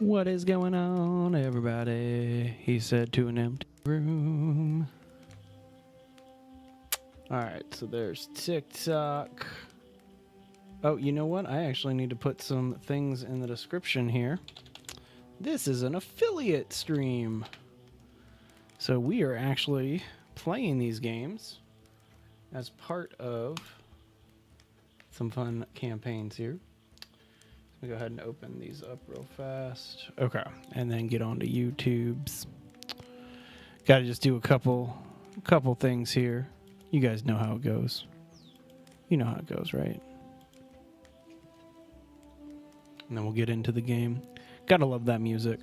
What is going on, everybody? He said to an empty room. Alright, so there's TikTok. Oh, you know what? I actually need to put some things in the description here. This is an affiliate stream. So we are actually playing these games as part of some fun campaigns here. Let me go ahead and open these up real fast. Okay, and then get onto YouTube's. Got to just do a couple things here. You guys know how it goes. You know how it goes, right? And then we'll get into the game. Gotta love that music.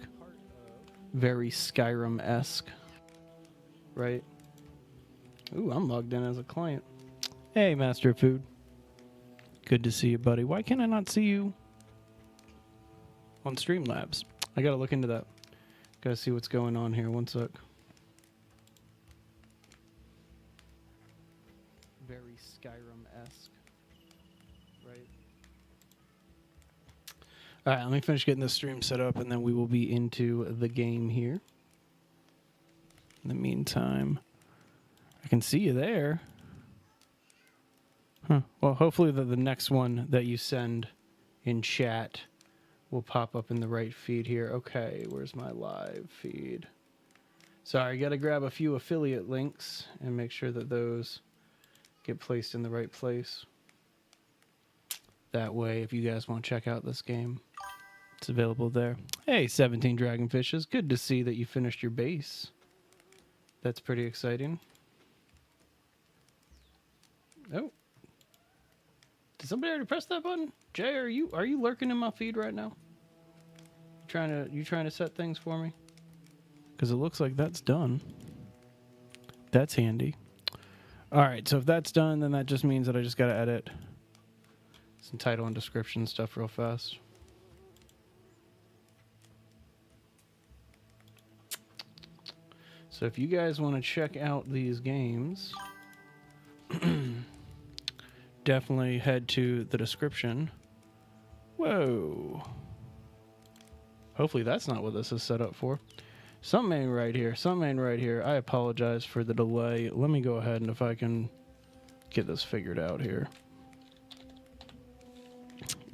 Very Skyrim-esque, right? Ooh, I'm logged in as a client. Hey, Master of Food. Good to see you, buddy. Why can I not see you on Streamlabs? I gotta look into that. Gotta see what's going on here. One sec. Very Skyrim-esque, right? All right, let me finish getting this stream set up, and then we will be into the game here. In the meantime, I can see you there. Huh. Well, hopefully the next one that you send in chat will pop up in the right feed here. Okay, where's my live feed? Sorry, got to grab a few affiliate links and make sure that those get placed in the right place. That way, if you guys want to check out this game, it's available there. Hey, 17 Dragonfishes. Good to see that you finished your base. That's pretty exciting. Oh. Did somebody already press that button? Jay, are you lurking in my feed right now? You trying to set things for me? Because it looks like that's done. That's handy. All right, so if that's done, then that just means that I just got to edit some title and description stuff real fast. So if you guys want to check out these games, definitely head to the description. Whoa. Hopefully that's not what this is set up for. Something ain't right here. Something ain't right here. I apologize for the delay. Let me go ahead and if I can get this figured out here.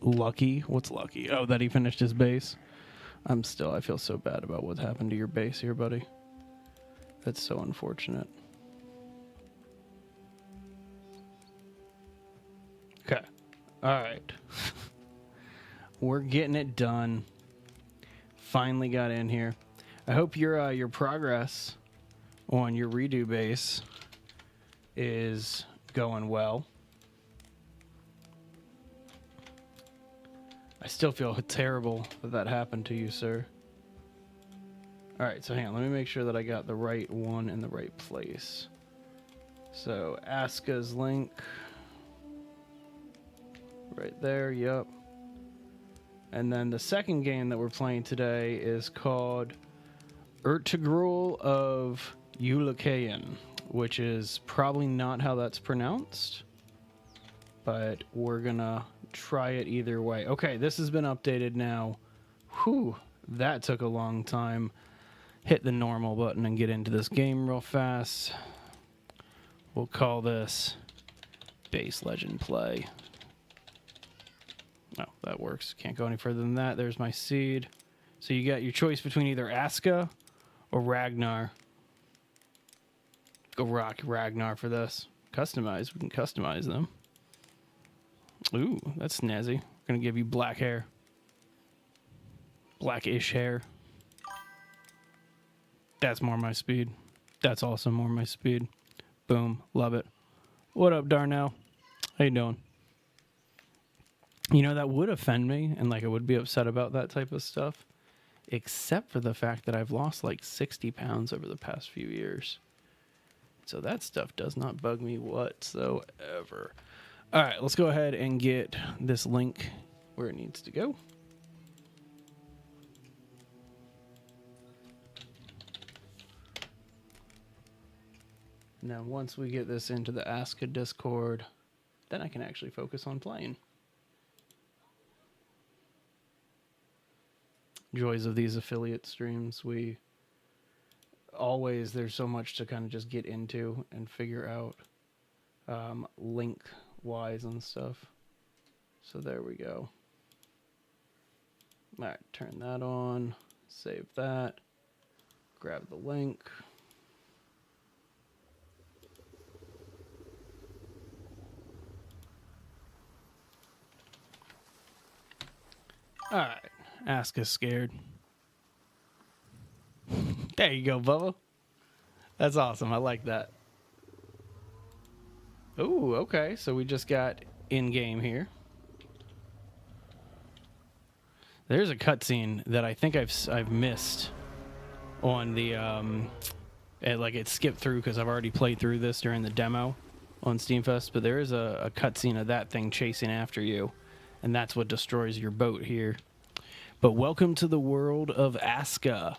Lucky? What's lucky? Oh, that he finished his base? I feel so bad about what happened to your base here, buddy. That's so unfortunate. Okay. All right. We're getting it done. Finally got in here. I hope your progress on your redo base is going well. I still feel terrible that happened to you, sir. All right, so hang on. Let me make sure that I got the right one in the right place. So ASKA's link. Right there, yep. And then the second game that we're playing today is called Ertugrul of Ulukayin, which is probably not how that's pronounced, but we're gonna try it either way. Okay, this has been updated now. Whew, that took a long time. Hit the normal button and get into this game real fast. We'll call this Base Legend Play. Oh, that works. Can't go any further than that. There's my seed. So you got your choice between either ASKA or Ragnar. Go rock Ragnar for this. Customize. We can customize them. Ooh, that's snazzy. We're going to give you black hair. Blackish hair. That's more my speed. That's also more my speed. Boom. Love it. What up, Darnell? How you doing? You know, that would offend me, and like I would be upset about that type of stuff, except for the fact that I've lost like 60 pounds over the past few years. So that stuff does not bug me whatsoever. All right, let's go ahead and get this link where it needs to go. Now, once we get this into the ASKA Discord, then I can actually focus on playing. joys of these affiliate streams. We always, there's so much to kind of just get into and figure out link wise and stuff. So there we go. All right, turn that on, save that, grab the link. All right, ASKA scared. There you go, Bubba. That's awesome. I like that. Ooh, okay. So we just got in-game here. There's a cutscene that I think I've missed on the like it skipped through because I've already played through this during the demo on Steamfest. But there is a cutscene of that thing chasing after you, and that's what destroys your boat here. But welcome to the world of ASKA.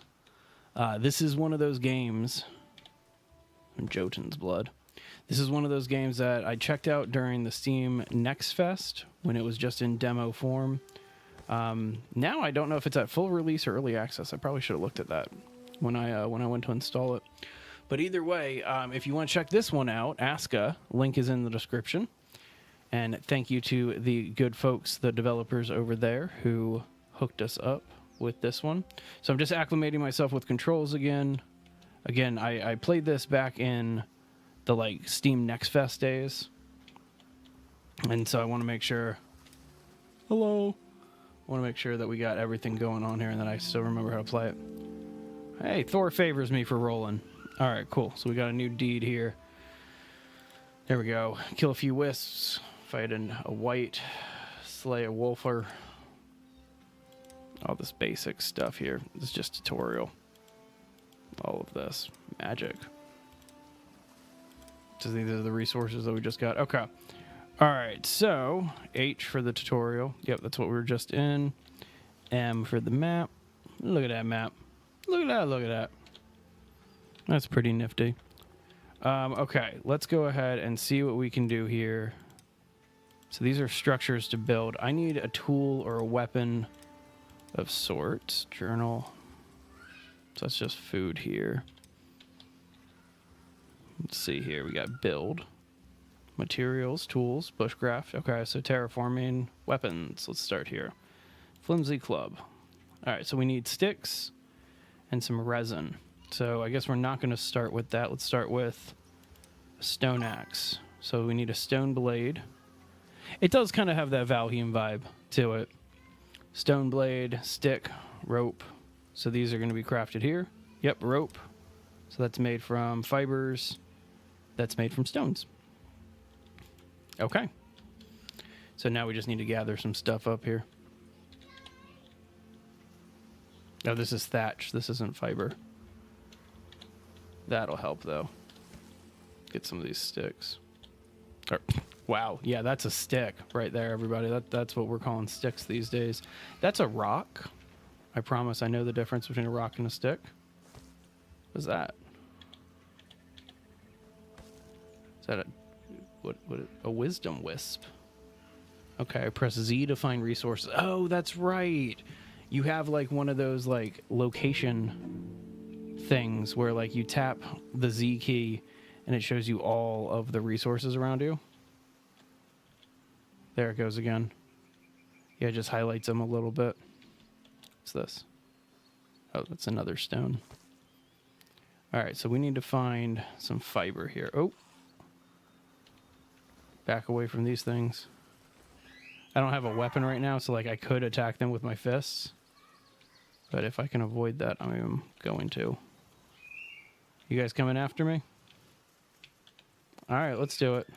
This is one of those games. Jotun's Blood. This is one of those games that I checked out during the Steam Next Fest when it was just in demo form. Now I don't know if it's at full release or early access. I probably should have looked at that when I went to install it. But either way, if you want to check this one out, ASKA, link is in the description. And thank you to the good folks, the developers over there who hooked us up with this one. So I'm just acclimating myself with controls again. Again, I played this back in the like Steam Next Fest days. And so I want to make sure... Hello. I want to make sure that we got everything going on here and that I still remember how to play it. Hey, Thor favors me for rolling. All right, cool. So we got a new deed here. There we go. Kill a few wisps. Fight a white. Slay a wolfer. All this basic stuff here. This is just tutorial. All of this. Magic. So these are the resources that we just got. Okay. All right, so H for the tutorial. Yep, that's what we were just in. M for the map. Look at that map. Look at that, look at that. That's pretty nifty. Okay, let's go ahead and see what we can do here. So these are structures to build. I need a tool or a weapon of sorts. Journal. So that's just food here. Let's see here. We got build. Materials, tools, bushcraft. Okay, so terraforming, weapons. Let's start here. Flimsy club. All right, so we need sticks and some resin. So I guess we're not going to start with that. Let's start with a stone axe. So we need a stone blade. It does kind of have that Valheim vibe to it. Stone blade, stick, rope. So these are going to be crafted here. Yep, rope. So that's made from fibers. That's made from stones. Okay. So now we just need to gather some stuff up here. Oh, this is thatch. This isn't fiber. That'll help, though. Get some of these sticks. Wow. Yeah, that's a stick right there, everybody. That's what we're calling sticks these days. That's a rock. I promise I know the difference between a rock and a stick. What's that? Is that a wisdom wisp? Okay, I press Z to find resources. Oh, that's right. You have like one of those like location things where like you tap the Z key and it shows you all of the resources around you. There it goes again. Yeah, it just highlights them a little bit. What's this? Oh, that's another stone. All right, so we need to find some fiber here. Oh. Back away from these things. I don't have a weapon right now, so like I could attack them with my fists. But if I can avoid that, I am going to. You guys coming after me? All right, let's do it.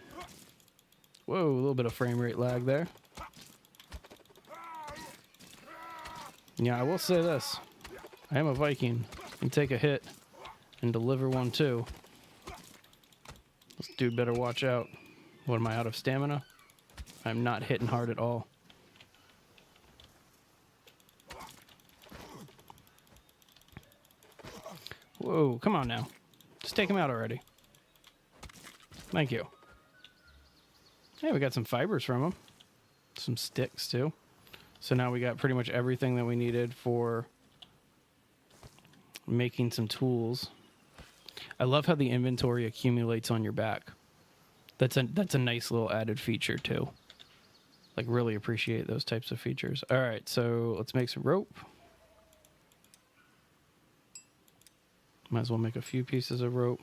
Whoa, a little bit of frame rate lag there. Yeah, I will say this. I am a Viking. And take a hit and deliver one too. This dude better watch out. What, am I out of stamina? I'm not hitting hard at all. Whoa, come on now. Just take him out already. Thank you. Hey, we got some fibers from him. Some sticks, too. So now we got pretty much everything that we needed for making some tools. I love how the inventory accumulates on your back. That's a nice little added feature too. Like, really appreciate those types of features. All right, so let's make some rope. Might as well make a few pieces of rope.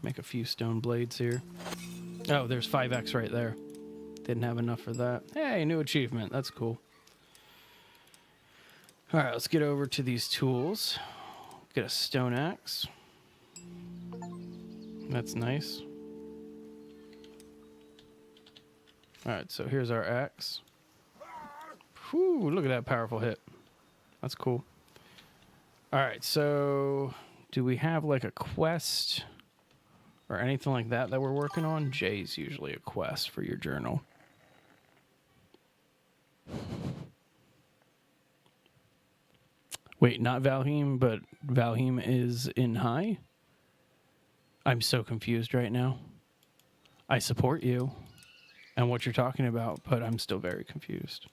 Make a few stone blades here. Oh, there's 5x right there. Didn't have enough for that. Hey, new achievement. That's cool. All right, let's get over to these tools. Get a stone axe. That's nice. All right, so here's our axe. Whew, look at that powerful hit. That's cool. All right, so do we have like a quest or anything like that we're working on? J's usually a quest for your journal. Wait, not Valheim, but Valheim is in high? I'm so confused right now. I support you and what you're talking about, but I'm still very confused.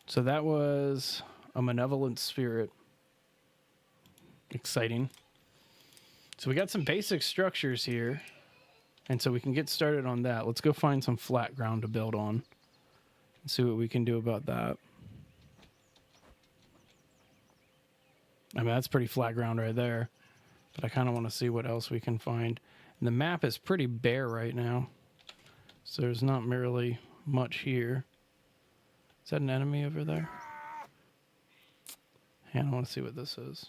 So that was a malevolent spirit. Exciting. So we got some basic structures here, and so we can get started on that. Let's go find some flat ground to build on and see what we can do about that. I mean, that's pretty flat ground right there, but I kind of want to see what else we can find. And the map is pretty bare right now, so there's not really much here. Is that an enemy over there? And I want to see what this is.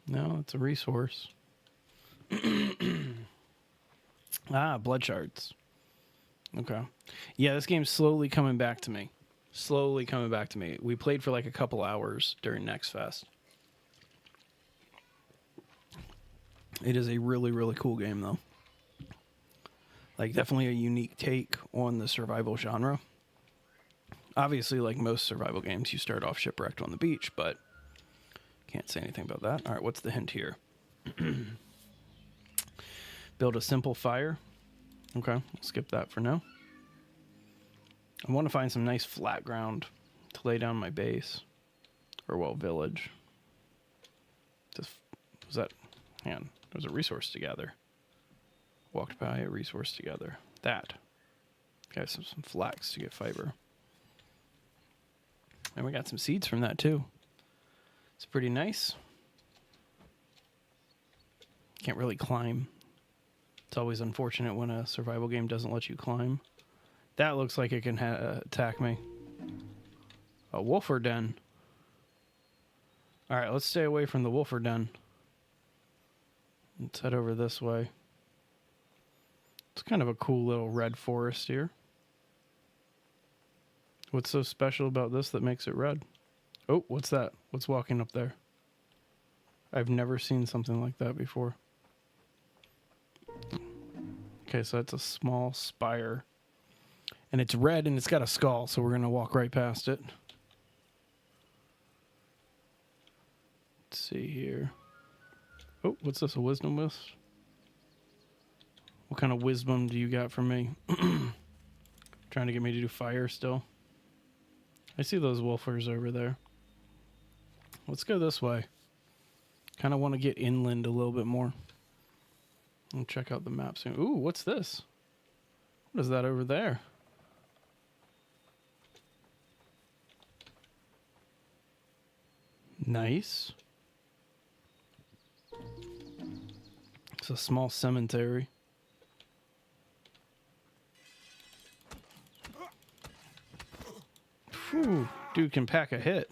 No, it's a resource. Ah, blood shards. Okay. Yeah, this game's slowly coming back to me. Slowly coming back to me. We played for like a couple hours during Next Fest. It is a really, really cool game, though. Like, definitely a unique take on the survival genre. Obviously, like most survival games, you start off shipwrecked on the beach, but can't say anything about that. All right, what's the hint here? Build a simple fire. Okay, we'll skip that for now. I want to find some nice flat ground to lay down my base. Or, well, village. Just, was that... Hang on. There's a resource to gather. Walked by a resource to gather. That. Okay, so some flax to get fiber. And we got some seeds from that, too. It's pretty nice. Can't really climb. It's always unfortunate when a survival game doesn't let you climb. That looks like it can attack me. A wolfer den. Alright, let's stay away from the wolfer den. Let's head over this way. It's kind of a cool little red forest here. What's so special about this that makes it red? Oh, what's that? What's walking up there? I've never seen something like that before. Okay, so that's a small spire. And it's red and it's got a skull, so we're going to walk right past it. Let's see here. Oh, what's this? A wisdom wisp? What kind of wisdom do you got for me? Trying to get me to do fire still. I see those wolfers over there. Let's go this way. Kind of want to get inland a little bit more. And check out the map soon. Ooh, what's this? What is that over there? Nice. It's a small cemetery. Whew, dude can pack a hit.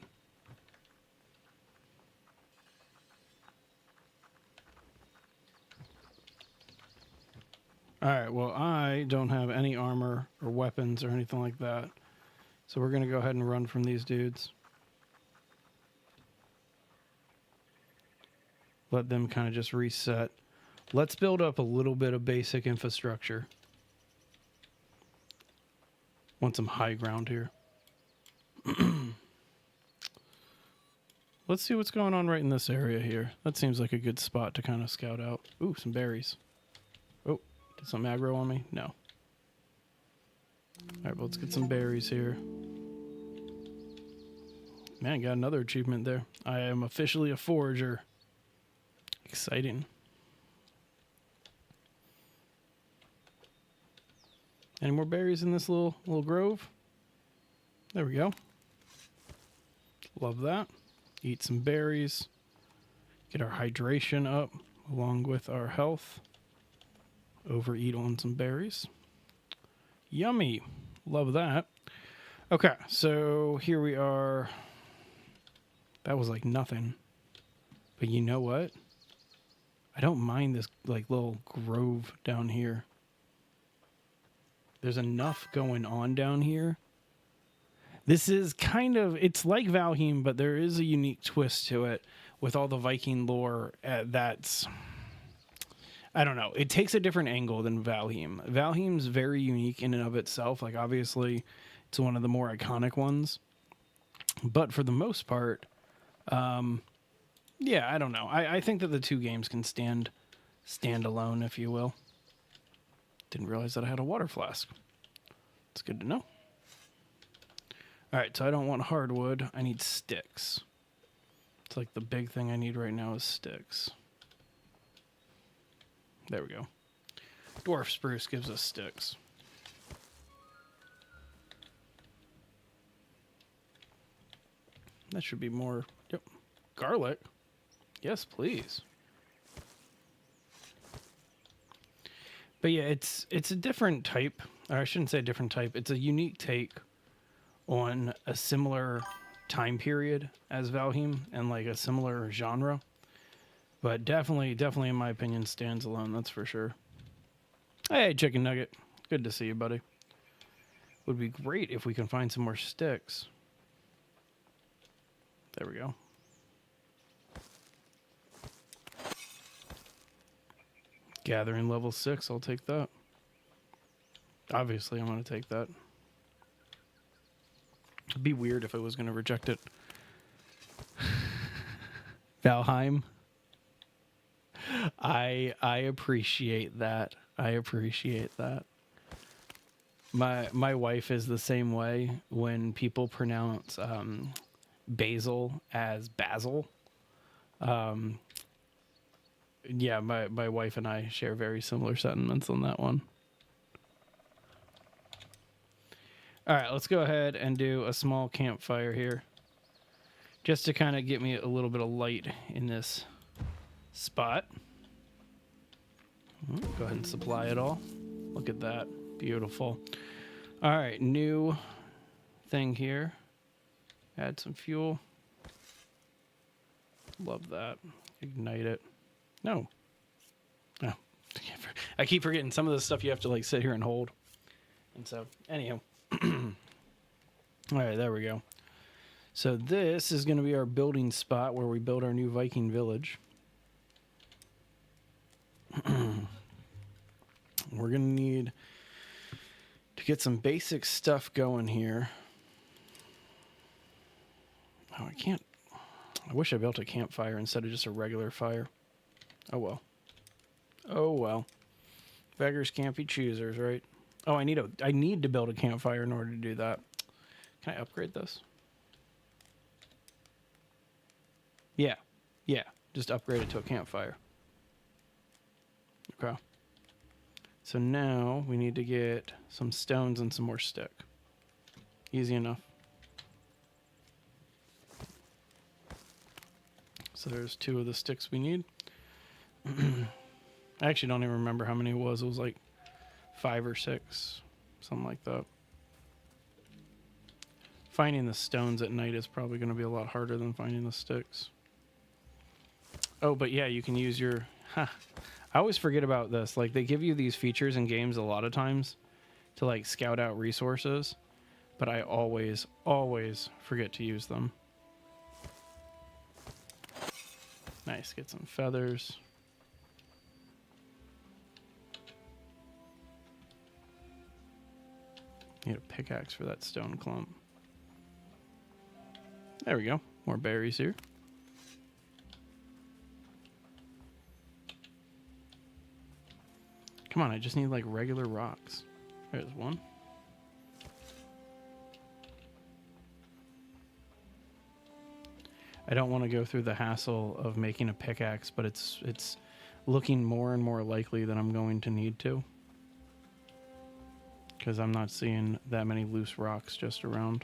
Alright, well, I don't have any armor or weapons or anything like that. So we're going to go ahead and run from these dudes. Let them kind of just reset. Let's build up a little bit of basic infrastructure. Want some high ground here. Let's see what's going on right in this area here. That seems like a good spot to kind of scout out. Ooh, some berries. Oh, did some aggro on me? No. Alright, well, let's get some berries here. Man, got another achievement there. I am officially a forager. Exciting. Any more berries in this little grove? There we go. Love that. Eat some berries. Get our hydration up along with our health. Overeat on some berries. Yummy. Love that. Okay, so here we are. That was like nothing. But you know what? I don't mind this like little grove down here. There's enough going on down here. This is kind of, it's like Valheim, but there is a unique twist to it with all the Viking lore that's, I don't know. It takes a different angle than Valheim. Valheim's very unique in and of itself. Like, obviously, it's one of the more iconic ones. But for the most part, yeah, I don't know. I think that the two games can stand alone, if you will. Didn't realize that I had a water flask. It's good to know. All right, so I don't want hardwood. I need sticks. It's like the big thing I need right now is sticks. There we go. Dwarf spruce gives us sticks. That should be more. Yep. Garlic. Yes, please. But yeah, it's a different type. Or I shouldn't say a different type. It's a unique take on a similar time period as Valheim and like a similar genre. But definitely in my opinion stands alone, that's for sure. Hey, Chicken Nugget. Good to see you, buddy. Would be great if we can find some more sticks. There we go. Gathering level 6, I'll take that. Obviously, I'm going to take that. It'd be weird if I was going to reject it. Valheim. I appreciate that. I appreciate that. My wife is the same way when people pronounce basil as basil. Yeah, my wife and I share very similar sentiments on that one. All right, let's go ahead and do a small campfire here. Just to kind of get me a little bit of light in this spot. Go ahead and supply it all. Look at that. Beautiful. All right, new thing here. Add some fuel. Love that. Ignite it. No. Oh. I keep forgetting some of the stuff you have to like sit here and hold. And so, anyhow. All right, there we go. So this is going to be our building spot where we build our new Viking village. We're going to need to get some basic stuff going here. Oh, I can't. I wish I built a campfire instead of just a regular fire. Oh, well. Oh, well. Beggars can't be choosers, right? Oh, I need to build a campfire in order to do that. Can I upgrade this? Yeah. Yeah. Just upgrade it to a campfire. Okay. So now we need to get some stones and some more stick. Easy enough. So there's 2 of the sticks we need. I actually don't even remember how many it was. It was like 5 or 6, something like that. Finding the stones at night is probably going to be a lot harder than finding the sticks. Oh, but yeah, you can use your... I always forget about this. Like, they give you these features in games a lot of times to, like, scout out resources. But I always forget to use them. Nice. Get some feathers. Need a pickaxe for that stone clump. There we go. More berries here. Come on, I just need like regular rocks. There's one. I don't want to go through the hassle of making a pickaxe, but it's looking more and more likely that I'm going to need to. Because I'm not seeing that many loose rocks just around.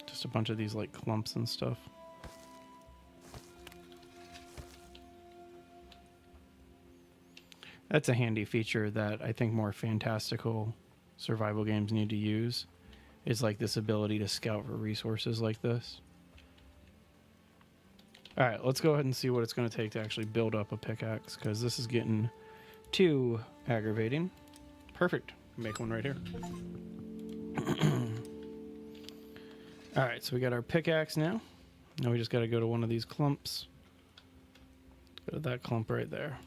Just a bunch of these like clumps and stuff. That's a handy feature that I think more fantastical survival games need to use. Is like this ability to scout for resources like this. Alright, let's go ahead and see what it's going to take to actually build up a pickaxe, because this is getting too aggravating. Perfect. Make one right here. Alright, so we got our pickaxe now. Now we just got to go to one of these clumps. Go to that clump right there.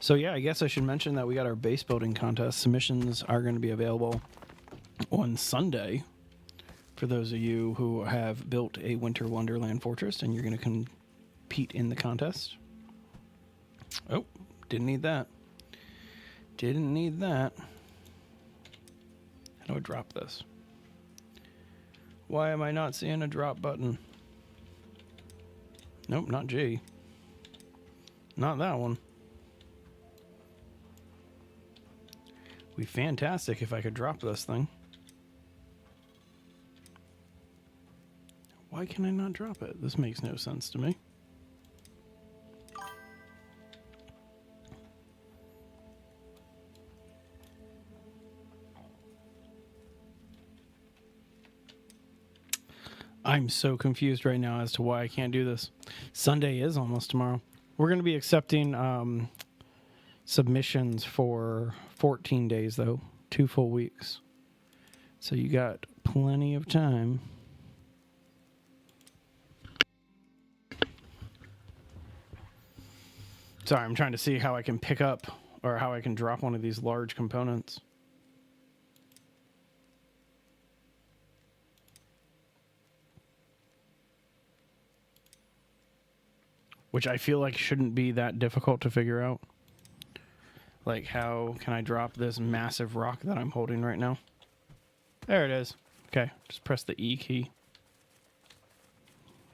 So yeah, I guess I should mention that we got our base building contest. Submissions are going to be available on Sunday for those of you who have built a Winter Wonderland fortress and you're going to compete in the contest. Oh, didn't need that. Didn't need that. How do I drop this? Why am I not seeing a drop button? Nope, not G. Not that one. Be fantastic if I could drop this thing. Why can I not drop it? This makes no sense to me. I'm so confused right now as to why I can't do this. Sunday is almost tomorrow. We're going to be accepting submissions for 14 days, though. 2 full weeks. So you got plenty of time. Sorry, I'm trying to see how I can pick up or how I can drop one of these large components. Which I feel like shouldn't be that difficult to figure out. Like, how can I drop this massive rock that I'm holding right now? There it is. Okay, just press the E key.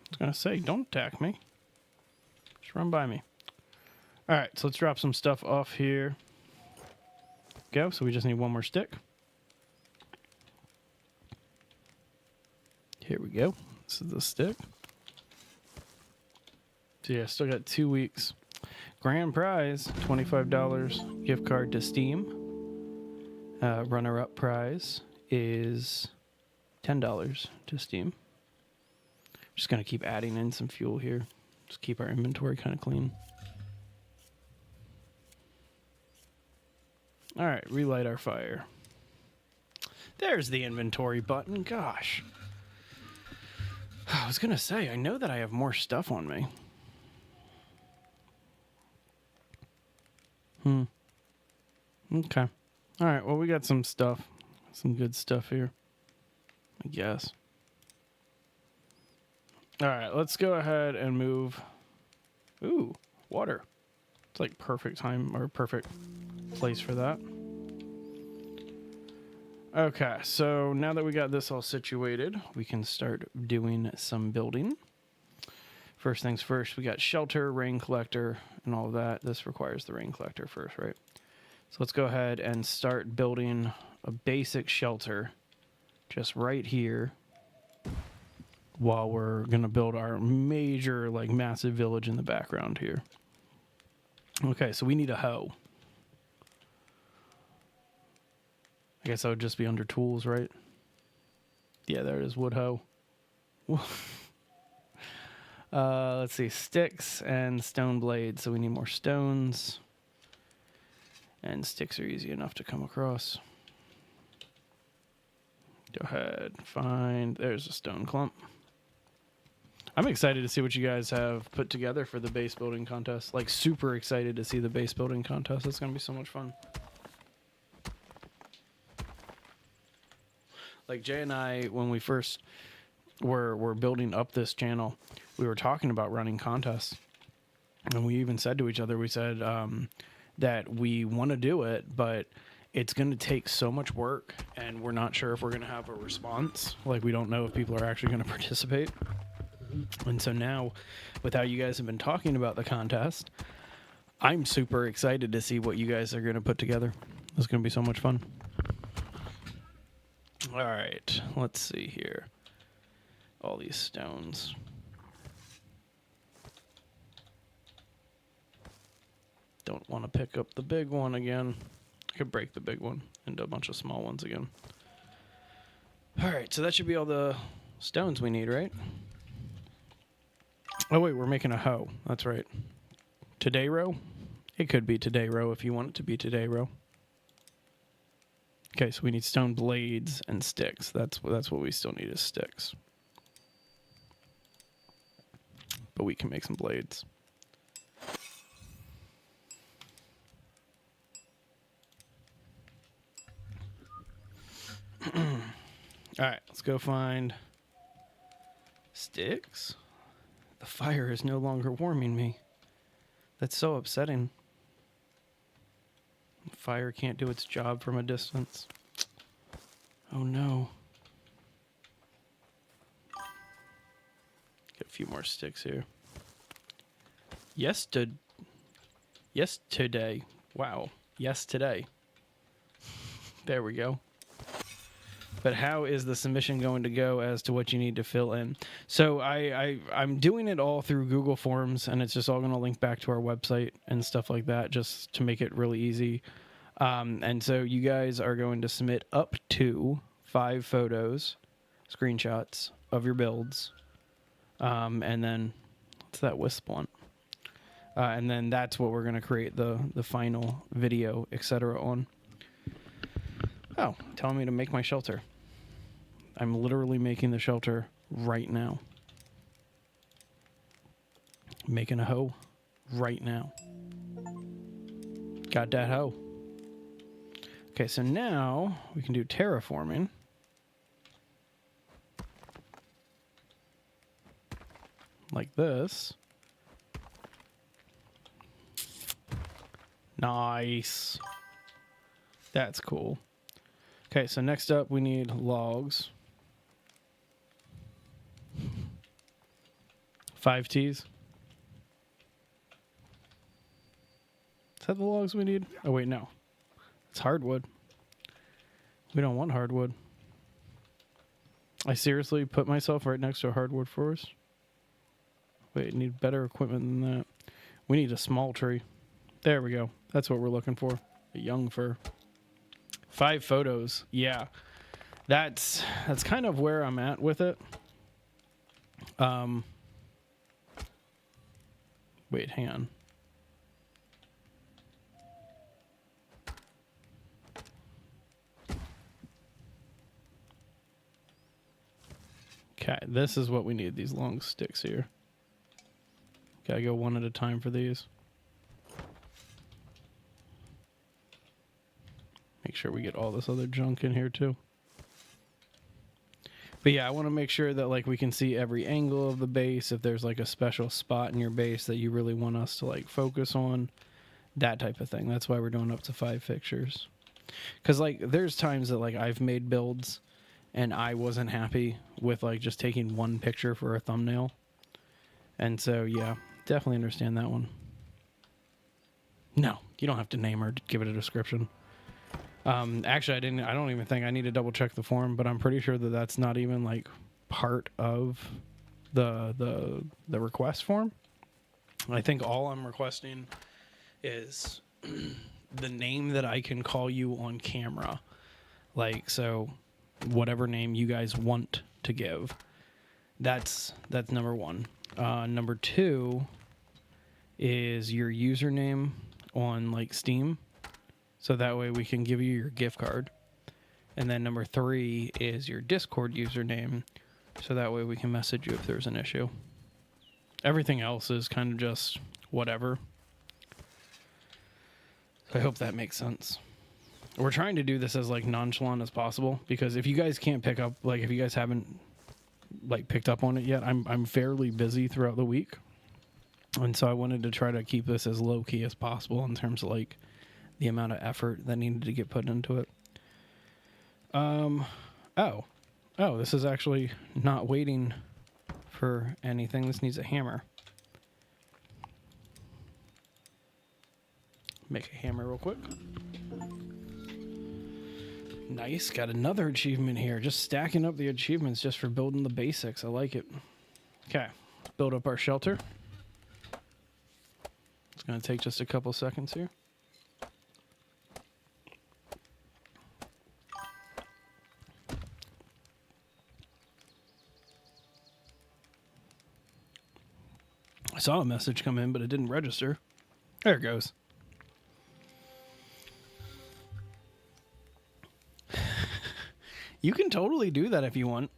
I was going to say, don't attack me. Just run by me. Alright, so let's drop some stuff off here. Go, so we just need one more stick. Here we go. This is the stick. So yeah, still got 2 weeks. Grand prize, $25 gift card to Steam. Runner-up prize is $10 to Steam. Just going to keep adding in some fuel here. Just keep our inventory kind of clean. All right, relight our fire. There's the inventory button. Gosh. I was going to say, I know that I have more stuff on me. Okay. All right, well, we got some stuff. Some good stuff here, I guess. All right, let's go ahead and move. Ooh, water. It's like perfect time or perfect place for that. Okay, so now that we got this all situated, we can start doing some building. First things first, we got shelter, rain collector, and all of that. This requires the rain collector first, right? So let's go ahead and start building a basic shelter just right here while we're going to build our major, like, massive village in the background here. Okay, so we need a hoe. I guess that would just be under tools, right? Yeah, there it is, wood hoe. Let's see, sticks and stone blades. So we need more stones. And sticks are easy enough to come across. Go ahead, find, there's a stone clump. I'm excited to see what you guys have put together for the base building contest. Like, super excited to see the base building contest. It's going to be so much fun. Like, Jay and I, when we first were building up this channel, we were talking about running contests. And we even said to each other, we said that we want to do it, but it's going to take so much work, and we're not sure if we're going to have a response. Like, we don't know if people are actually going to participate. And so now, with how you guys have been talking about the contest, I'm super excited to see what you guys are going to put together. It's going to be so much fun. All right, let's see here. All these stones. Don't want to pick up the big one again. I could break the big one into a bunch of small ones again. All right, so that should be all the stones we need, right? Oh, wait, we're making a hoe. That's right. Today row? It could be today row if you want it to be today row. Okay, so we need stone blades and sticks. That's what we still need is sticks. But we can make some blades. All right, let's go find sticks. The fire is no longer warming me. That's so upsetting. The fire can't do its job from a distance. Oh no. Get a few more sticks here. Yesterday. Wow. Yesterday. There we go. But how is the submission going to go as to what you need to fill in? So I'm doing it all through Google Forms, and it's just all going to link back to our website and stuff like that, just to make it really easy. And so you guys are going to submit up to 5 photos, screenshots of your builds, and then what's that wisp one? And then that's what we're going to create the final video, etc. on. Oh, telling me to make my shelter. I'm literally making the shelter right now. Making a hoe right now. Got that hoe. Okay, so now we can do terraforming. Like this. Nice. That's cool. Okay, so next up we need logs. 5 T's. Is that the logs we need? Oh wait, no. It's hardwood. We don't want hardwood. I seriously put myself right next to a hardwood forest? Wait, need better equipment than that. We need a small tree. There we go. That's what we're looking for. A young fir. 5 photos. Yeah. That's kind of where I'm at with it. Wait, hang on. Okay, this is what we need, these long sticks here. Gotta go one at a time for these. Make sure we get all this other junk in here too. But yeah, I want to make sure that like we can see every angle of the base. If there's like a special spot in your base that you really want us to like focus on, that type of thing. That's why we're doing up to 5 pictures. Because like there's times that like I've made builds and I wasn't happy with like just taking one picture for a thumbnail. And so yeah, definitely understand that one. No, you don't have to name her, give it a description. Actually, I don't even think I need to double check the form, but I'm pretty sure that that's not even like part of the request form. I think all I'm requesting is the name that I can call you on camera. Like, so whatever name you guys want to give. That's number 1. Number 2 is your username on like Steam. So that way we can give you your gift card. And then number 3 is your Discord username. So that way we can message you if there's an issue. Everything else is kind of just whatever. So I hope that makes sense. We're trying to do this as like nonchalant as possible, because if you guys can't pick up, like if you guys haven't like picked up on it yet, I'm fairly busy throughout the week. And so I wanted to try to keep this as low key as possible in terms of like the amount of effort that needed to get put into it. Oh, this is actually not waiting for anything. This needs a hammer. Make a hammer real quick. Nice, got another achievement here. Just stacking up the achievements just for building the basics. I like it. Okay, build up our shelter. It's going to take just a couple seconds here. I saw a message come in, but it didn't register. There it goes. You can totally do that if you want.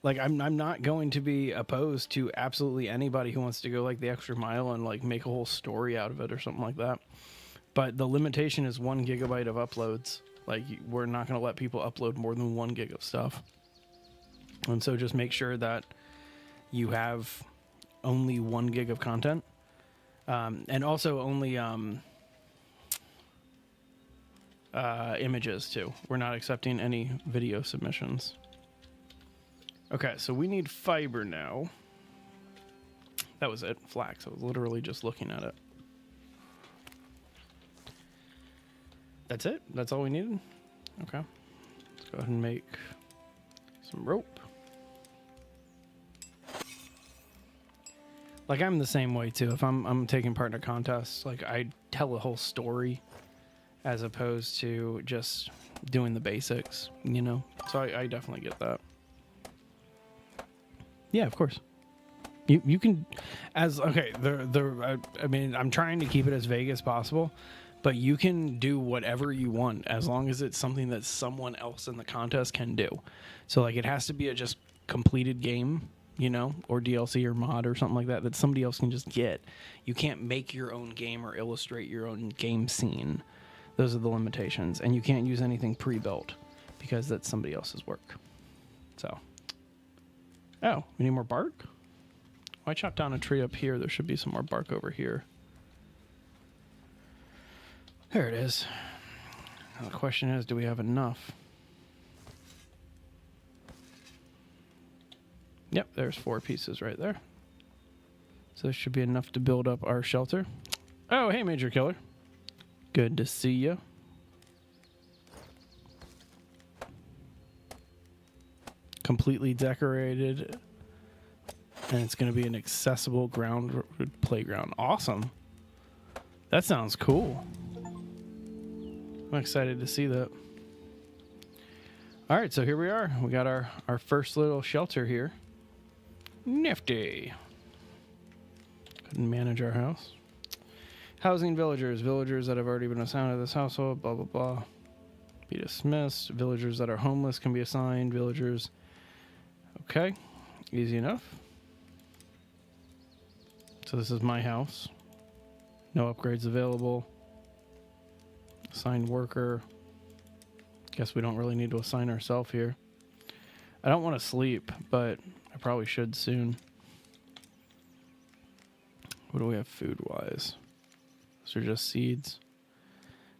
Like, I'm not going to be opposed to absolutely anybody who wants to go like the extra mile and like make a whole story out of it or something like that. But the limitation is 1 gigabyte of uploads. Like, we're not going to let people upload more than 1 gig of stuff. And so just make sure that you have only 1 gig of content. And also only images too. We're not accepting any video submissions. Okay, so we need fiber now. That was it, flax. I was literally just looking at it. That's it? That's all we needed? Okay. Let's go ahead and make some rope. Like, I'm the same way too. If I'm taking part in a contest, like, I tell a whole story as opposed to just doing the basics, you know? So I definitely get that. Yeah, of course. You can, as, okay, I mean, I'm trying to keep it as vague as possible, but you can do whatever you want as long as it's something that someone else in the contest can do. So, like, it has to be a just completed game, you know, or DLC or mod or something like that that somebody else can just get. You can't make your own game or illustrate your own game scene. Those are the limitations. And you can't use anything pre-built because that's somebody else's work. So, oh, we need more bark? Well, I chopped down a tree up here. There should be some more bark over here. There it is. Now the question is, do we have enough? Yep, there's 4 pieces right there. So this should be enough to build up our shelter. Oh, hey, Major Killer. Good to see you. Completely decorated. And it's going to be an accessible ground playground. Awesome. That sounds cool. I'm excited to see that. All right, so here we are. We got our first little shelter here. Nifty. Couldn't manage our house. Housing villagers. Villagers that have already been assigned to this household. Blah, blah, blah. Be dismissed. Villagers that are homeless can be assigned. Villagers. Okay. Easy enough. So this is my house. No upgrades available. Assigned worker. Guess we don't really need to assign ourselves here. I don't want to sleep, but I probably should soon. What do we have food-wise? Those are just seeds.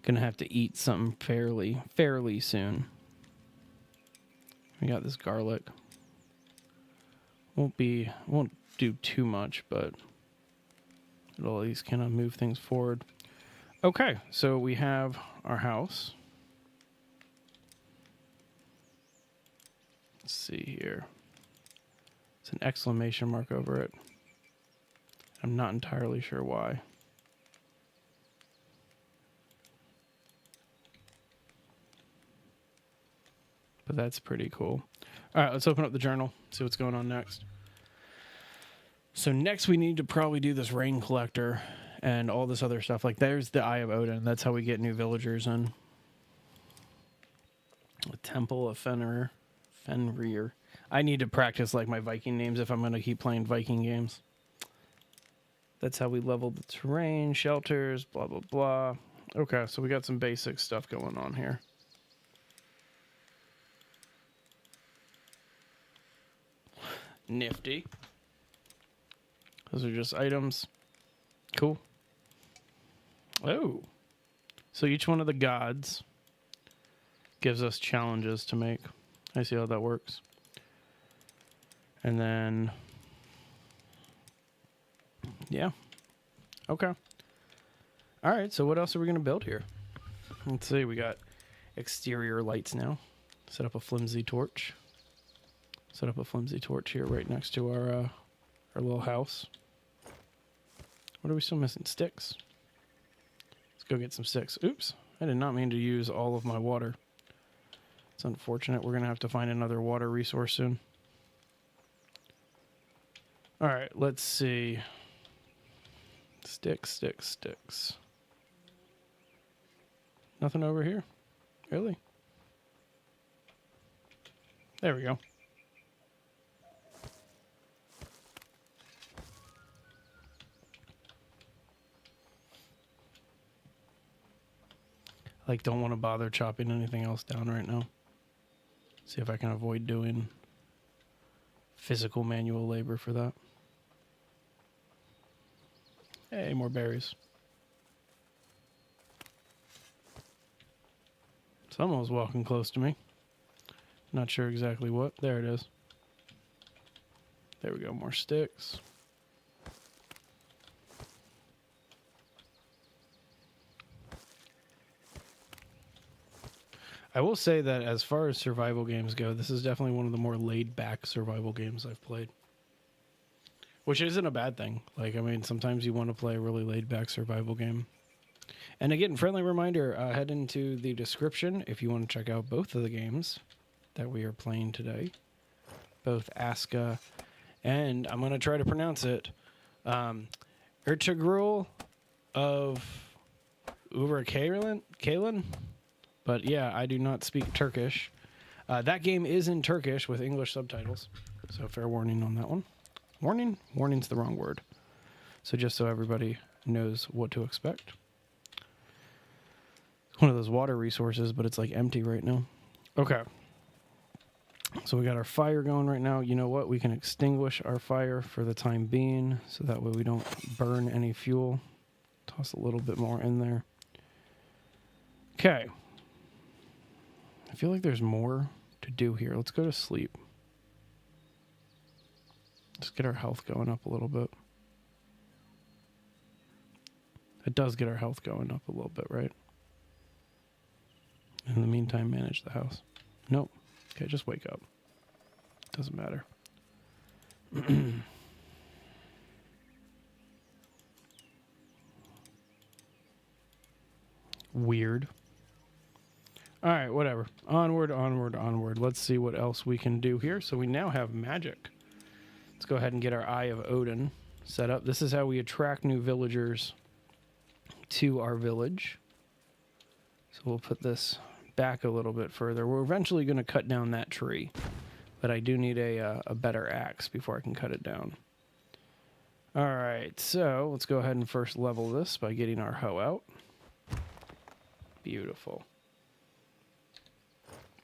Gonna have to eat something fairly soon. We got this garlic. Won't do too much, but it'll at least kind of move things forward. Okay, so we have our house. Let's see here. It's an exclamation mark over it. I'm not entirely sure why. But that's pretty cool. All right, let's open up the journal, see what's going on next. So next we need to probably do this rain collector and all this other stuff. Like, there's the Eye of Odin. That's how we get new villagers in. The Temple of Fenrir. I need to practice like my Viking names if I'm going to keep playing Viking games. That's how we level the terrain, shelters, blah, blah, blah. Okay, so we got some basic stuff going on here. Nifty. Those are just items. Cool. Oh. So each one of the gods gives us challenges to make. I see how that works. And then... yeah. Okay. All right, so what else are we going to build here? Let's see, we got exterior lights now. Set up a flimsy torch. Set up a flimsy torch here right next to our little house. What are we still missing? Sticks. Let's go get some sticks. Oops, I did not mean to use all of my water. It's unfortunate. We're going to have to find another water resource soon. All right, let's see. Sticks, sticks, sticks. Nothing over here? Really? There we go. Like, don't want to bother chopping anything else down right now. See if I can avoid doing physical manual labor for that. Hey, more berries. Someone's walking close to me. Not sure exactly what. There it is. There we go, more sticks. I will say that as far as survival games go, this is definitely one of the more laid-back survival games I've played. Which isn't a bad thing. Like, I mean, sometimes you want to play a really laid-back survival game. And again, friendly reminder, head into the description if you want to check out both of the games that we are playing today. Both ASKA and, I'm going to try to pronounce it, Ertugrul of Ulukayin. But yeah, I do not speak Turkish. That game is in Turkish with English subtitles. So fair warning on that one. Warning? Warning's the wrong word. So just so everybody knows what to expect. It's one of those water resources, but it's like empty right now. Okay. So we got our fire going right now. You know what? We can extinguish our fire for the time being, so that way we don't burn any fuel. Toss a little bit more in there. Okay. I feel like there's more to do here. Let's go to sleep. Let's get our health going up a little bit. It does get our health going up a little bit, right? In the meantime, manage the house. Nope. Okay, just wake up. Doesn't matter. Weird. All right, whatever. Onward, onward, onward. Let's see what else we can do here. So we now have magic. Let's go ahead and get our Eye of Odin set up. This is how we attract new villagers to our village. So we'll put this back a little bit further. We're eventually going to cut down that tree, but I do need a better axe before I can cut it down. All right, so let's go ahead and first level this by getting our hoe out. Beautiful.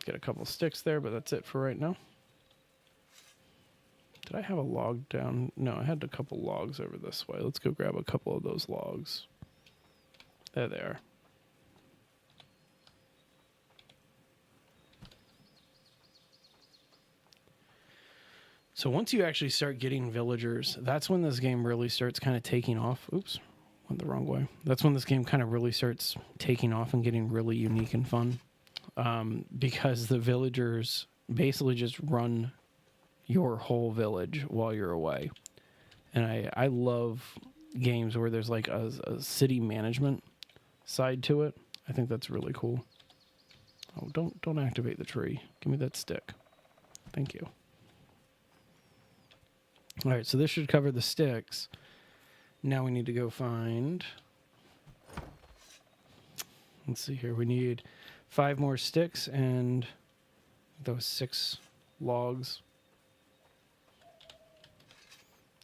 Get a couple sticks there, but that's it for right now. Did I have a log down? No, I had a couple logs over this way. Let's go grab a couple of those logs. There they are. So once you actually start getting villagers, that's when this game really starts kind of taking off. Oops, went the wrong way. That's when this game kind of really starts taking off and getting really unique and fun. Because the villagers basically just run your whole village while you're away. And I love games where there's like a city management side to it. I think that's really cool. Oh, don't activate the tree. Give me that stick. Thank you. All right, so this should cover the sticks. Now we need to go find... Let's see here. We need 5 more sticks and those 6 logs.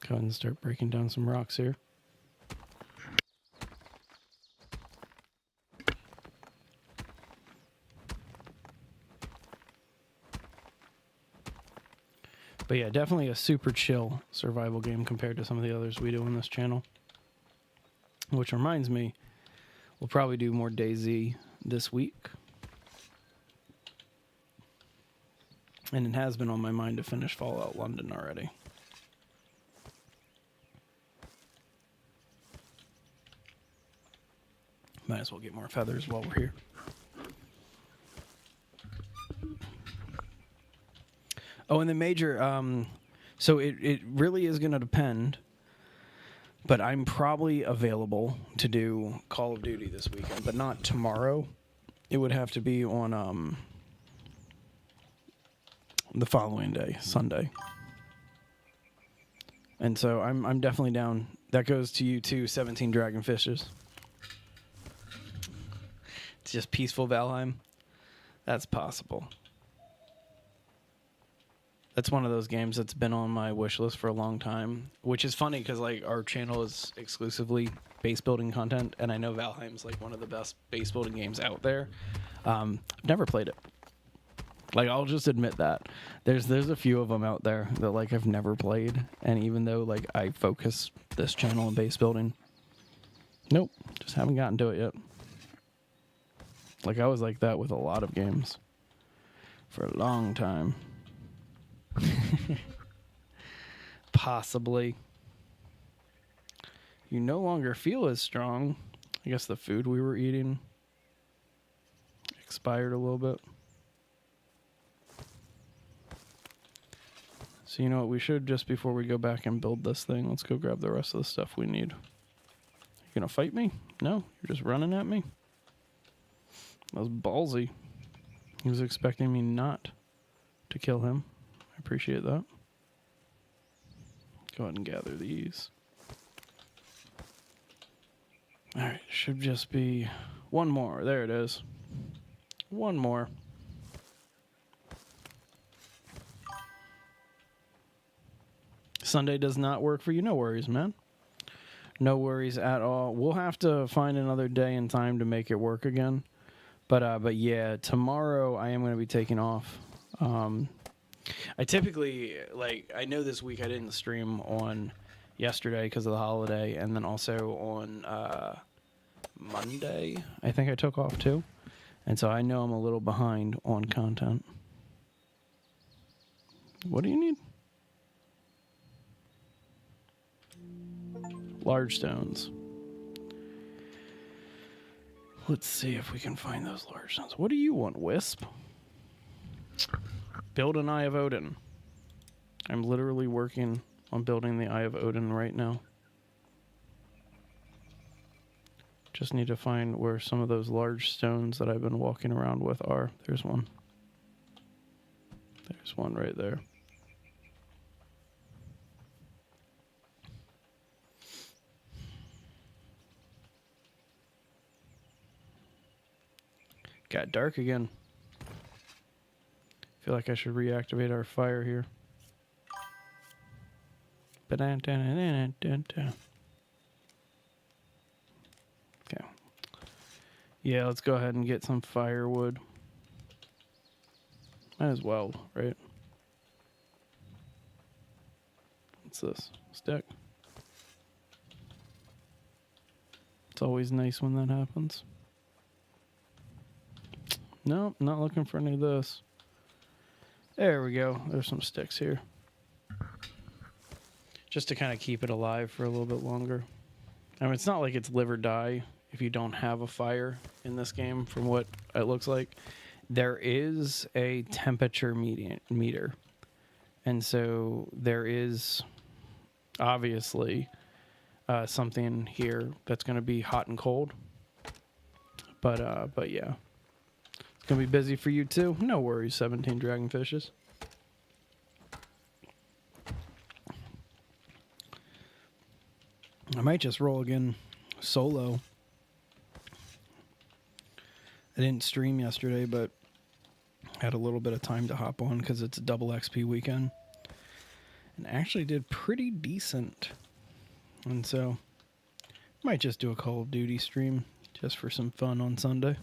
Go ahead and start breaking down some rocks here. But yeah, definitely a super chill survival game compared to some of the others we do on this channel. Which reminds me, we'll probably do more DayZ this week. And it has been on my mind to finish Fallout London already. Might as well get more feathers while we're here. Oh, and the major, so it really is going to depend, but I'm probably available to do Call of Duty this weekend, but not tomorrow. It would have to be on the following day, Sunday. And so I'm definitely down. That goes to you too, 17 Dragonfishes. It's just peaceful Valheim. That's possible. That's one of those games that's been on my wish list for a long time, which is funny because like our channel is exclusively base building content, and I know Valheim's like one of the best base building games out there. I've never played it. Like, I'll just admit that there's a few of them out there that like I've never played, and even though like I focus this channel on base building, nope, just haven't gotten to it yet. Like I was like that with a lot of games for a long time. Possibly. You no longer feel as strong. I guess the food we were eating expired a little bit. So you know what, we should, just before we go back and build this thing, let's go grab the rest of the stuff we need. You gonna fight me? No? You're just running at me? That was ballsy. He was expecting me not to kill him. I appreciate that. Go ahead and gather these. Alright, should just be one more. There it is. One more. Sunday does not work for you. No worries, man. No worries at all. We'll have to find another day and time to make it work again. But yeah, tomorrow I am going to be taking off. I typically, like, I know this week I didn't stream on yesterday because of the holiday, and then also on Monday I think I took off too. And so I know I'm a little behind on content. What do you need? Large stones. Let's see if we can find those large stones. What do you want, Wisp? Build an Eye of Odin. I'm literally working on building the Eye of Odin right now. Just need to find where some of those large stones that I've been walking around with are. There's one. There's one right there. Got dark again. Feel like I should reactivate our fire here. Okay. Yeah, let's go ahead and get some firewood. Might as well, right? What's this? Stick. It's always nice when that happens. Nope, not looking for any of this. There we go. There's some sticks here. Just to kind of keep it alive for a little bit longer. I mean, it's not like it's live or die if you don't have a fire in this game, from what it looks like. There is a temperature meter. And so there is obviously something here that's going to be hot and cold. But yeah. It's going to be busy for you too. No worries, 17 dragonfishes. I might just roll again solo. I didn't stream yesterday, but had a little bit of time to hop on because it's a double XP weekend. And actually did pretty decent. And so, might just do a Call of Duty stream just for some fun on Sunday.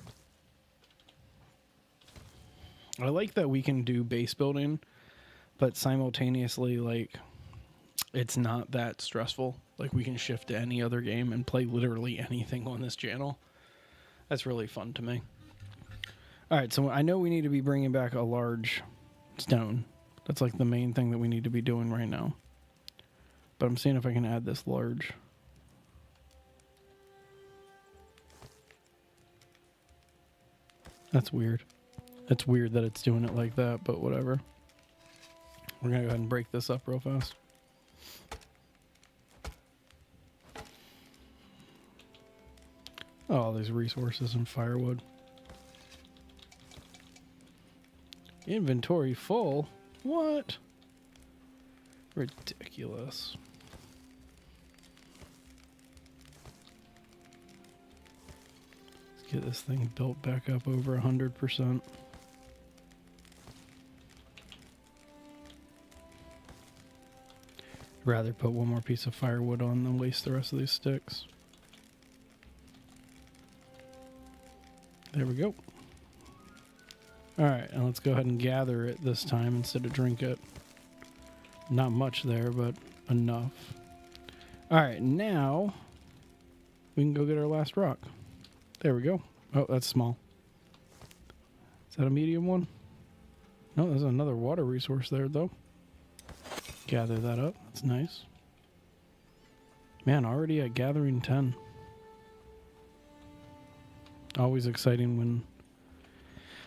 I like that we can do base building, but simultaneously, like, It's not that stressful. Like, we can shift to any other game and play literally anything on this channel. That's really fun to me. All right, so I know we need to be bringing back a large stone. That's like the main thing that we need to be doing right now. But I'm seeing if I can add this large. That's weird. It's weird that it's doing it like that, but whatever. We're going to go ahead and break this up real fast. Oh, all these resources and firewood. Inventory full? What? Ridiculous. Let's get this thing built back up over 100%. Rather put one more piece of firewood on than waste the rest of these sticks. There we go. Alright, and let's go ahead and gather it this time instead of drink it. Not much there, but enough. Alright, now we can go get our last rock. There we go. Oh, that's small. Is that a medium one? No, there's another water resource there, though. Gather that up. That's nice. Man, already at gathering 10. Always exciting when...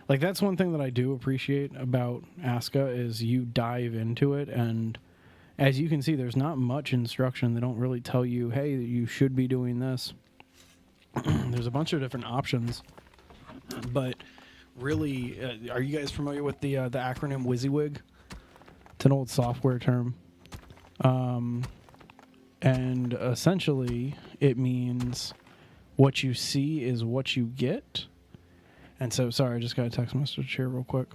Like, that's one thing that I do appreciate about ASKA is you dive into it, and as you can see, there's not much instruction. They don't really tell you, hey, you should be doing this. There's a bunch of different options, but really, are you guys familiar with the acronym WYSIWYG? It's an old software term, and essentially it means what you see is what you get. And so, sorry, I just got a text message here real quick.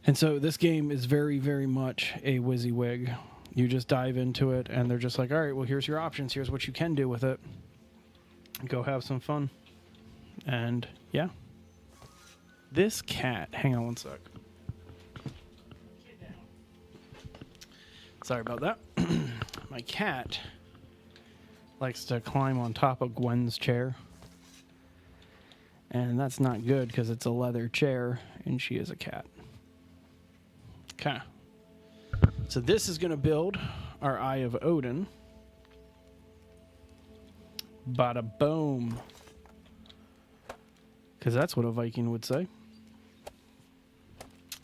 And so this game is very, very much a WYSIWYG. You just dive into it, and they're just like, all right, well, here's your options. Here's what you can do with it. Go have some fun. And, yeah. This cat... Hang on one sec. Sorry about that. My cat likes to climb on top of Gwen's chair. And that's not good because it's a leather chair and she is a cat. Okay. So this is going to build our Eye of Odin. Bada boom. Because that's what a Viking would say.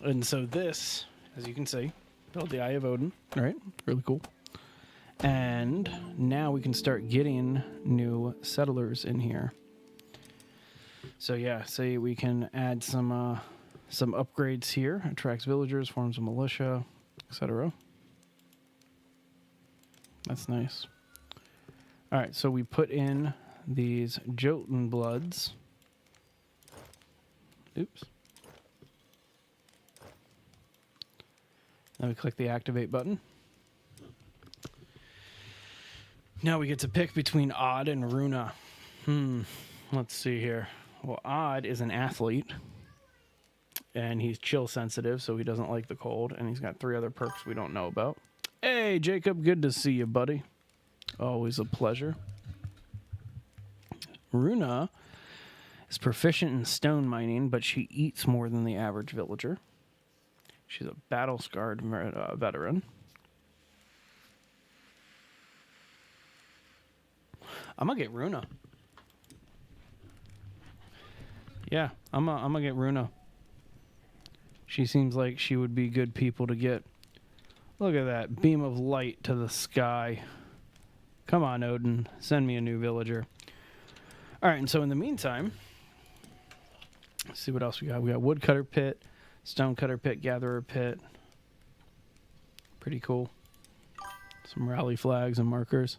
And so this, as you can see, build the Eye of Odin. All right, really cool. And now we can start getting new settlers in here. So yeah, say we can add some upgrades here. Attracts villagers, forms a militia, etc. That's nice. All right, so we put in these Jotun bloods. Oops. Then we click the activate button. Now we get to pick between Odd and Runa. Let's see here. Well, Odd is an athlete, and he's chill sensitive, so he doesn't like the cold, and he's got 3 other perks we don't know about. Hey, Jacob, good to see you, buddy. Always a pleasure. Runa is proficient in stone mining, but she eats more than the average villager. She's a battle-scarred veteran. I'm gonna get Runa. Yeah, I'm gonna get Runa. She seems like she would be good people to get. Look at that beam of light to the sky. Come on, Odin, send me a new villager. All right, and so in the meantime, let's see what else we got. We got woodcutter pit, stonecutter pit, gatherer pit. Pretty cool. Some rally flags and markers.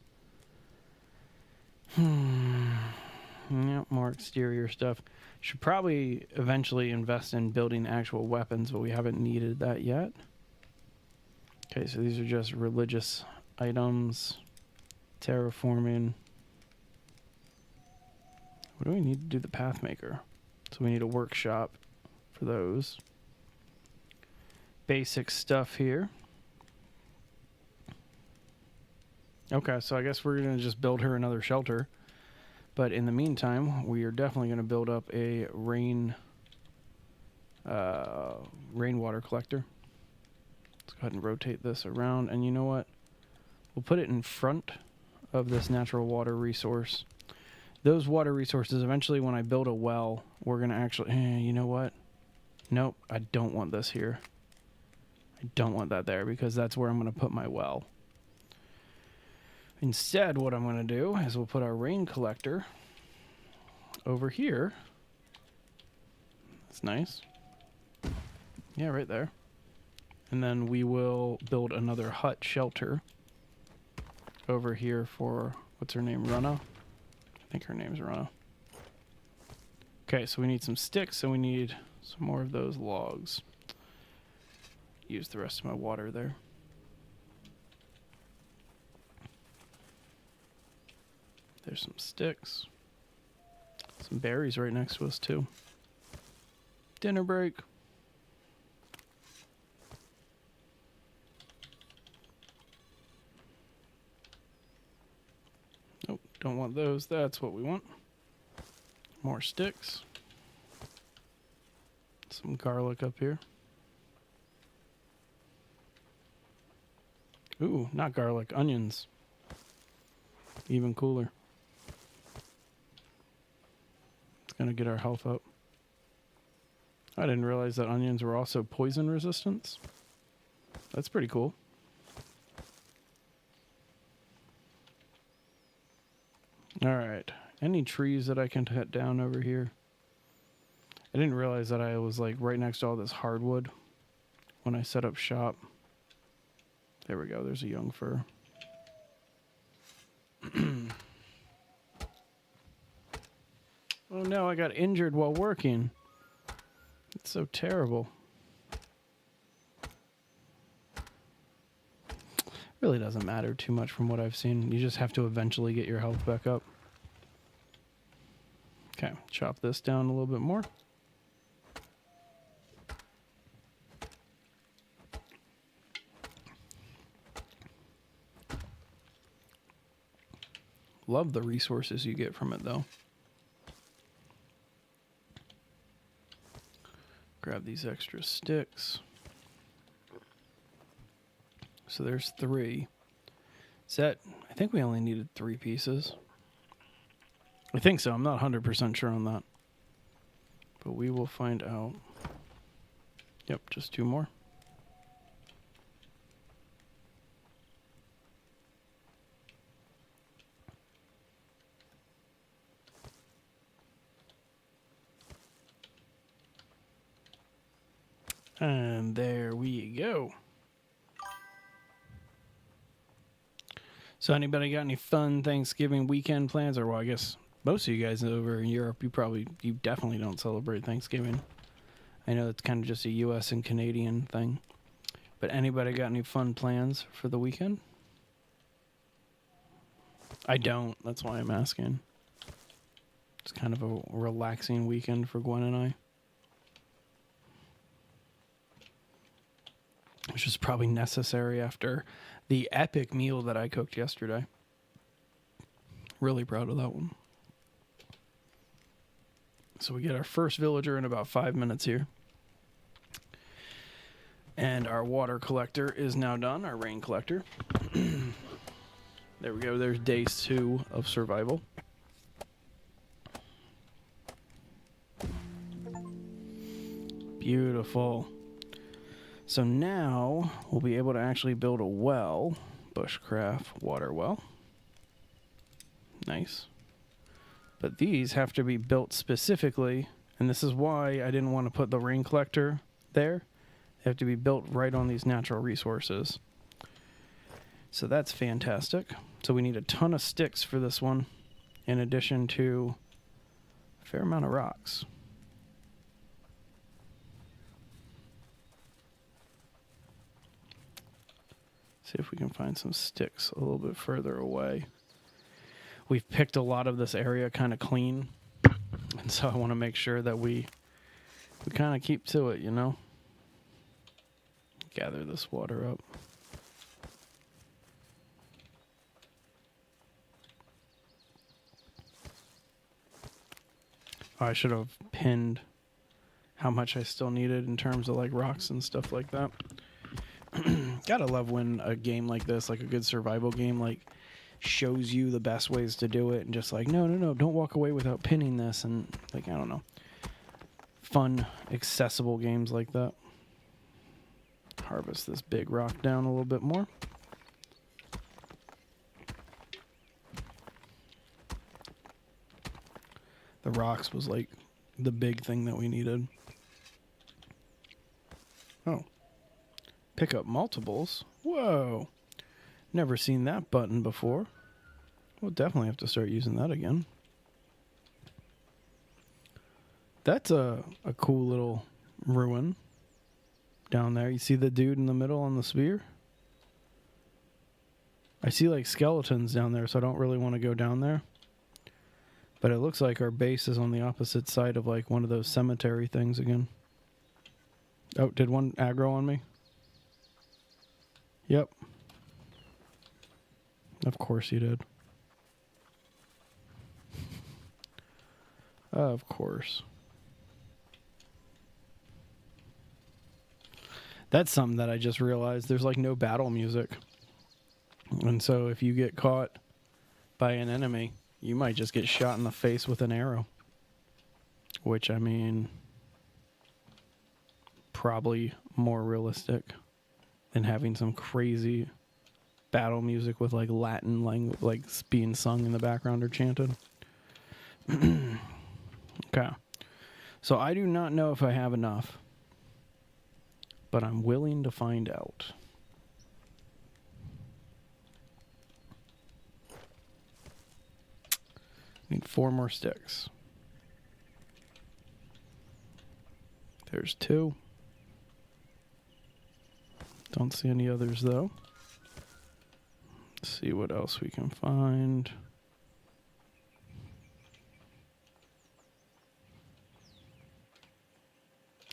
Yep, more exterior stuff. Should probably eventually invest in building actual weapons, but we haven't needed that yet. Okay, so these are just religious items. Terraforming. What do we need to do the Pathmaker? So we need a workshop for those. Basic stuff here. Okay, so I guess we're going to just build her another shelter. But in the meantime, we are definitely going to build up a rainwater collector. Let's go ahead and rotate this around. And you know what? We'll put it in front of this natural water resource. Those water resources, eventually when I build a well, we're going to actually... you know what? Nope, I don't want this here. I don't want that there because that's where I'm going to put my well. Instead, what I'm going to do is we'll put our rain collector over here. That's nice. Yeah, right there. And then we will build another hut shelter over here for, what's her name, Rana? I think her name's Rana. Okay, so we need some sticks, so we need some more of those logs. Use the rest of my water there. There's some sticks. Some berries right next to us, too. Dinner break. Nope, don't want those. That's what we want. More sticks. Some garlic up here. Ooh, not garlic, onions. Even cooler. It's gonna get our health up. I didn't realize that onions were also poison resistance. That's pretty cool. Alright. Any trees that I can cut down over here? I didn't realize that I was like right next to all this hardwood when I set up shop. There we go. There's a young fir. Oh no, I got injured while working. It's so terrible. Really doesn't matter too much from what I've seen. You just have to eventually get your health back up. Okay, chop this down a little bit more. Love the resources you get from it, though. Grab these extra sticks. So there's 3. Is that... I think we only needed 3 pieces. I think so. I'm not 100% sure on that. But we will find out. Yep, just 2 more. And there we go. So anybody got any fun Thanksgiving weekend plans? Or, well, I guess most of you guys over in Europe, you definitely don't celebrate Thanksgiving. I know it's kind of just a U.S. and Canadian thing. But anybody got any fun plans for the weekend? I don't. That's why I'm asking. It's kind of a relaxing weekend for Gwen and I. Which is probably necessary after the epic meal that I cooked yesterday. Really proud of that one. So we get our first villager in about 5 minutes here. And our water collector is now done, our rain collector. There we go, there's day 2 of survival. Beautiful. So now we'll be able to actually build a well, bushcraft water well. Nice. But these have to be built specifically, and this is why I didn't want to put the rain collector there. They have to be built right on these natural resources. So that's fantastic. So we need a ton of sticks for this one, in addition to a fair amount of rocks. See if we can find some sticks a little bit further away. We've picked a lot of this area kind of clean, and so I want to make sure that we kind of keep to it, you know? Gather this water up. I should have pinned how much I still needed in terms of like rocks and stuff like that. Gotta love when a game like this, like a good survival game, like shows you the best ways to do it and just like, no, don't walk away without pinning this. And like, I don't know, fun, accessible games like that. Harvest this big rock down a little bit more. The rocks was like the big thing that we needed. Oh. Pick up multiples. Whoa. Never seen that button before. We'll definitely have to start using that again. That's a cool little ruin down there. You see the dude in the middle on the spear? I see like skeletons down there, so I don't really want to go down there. But it looks like our base is on the opposite side of like one of those cemetery things again. Oh, did one aggro on me? Yep. Of course he did. Of course. That's something that I just realized. There's like no battle music. And so if you get caught by an enemy, you might just get shot in the face with an arrow. Which, I mean, probably more realistic than having some crazy battle music with like Latin language, like being sung in the background or chanted. Okay. So I do not know if I have enough, but I'm willing to find out. Need 4 more sticks. There's 2. Don't see any others though. Let's see what else we can find.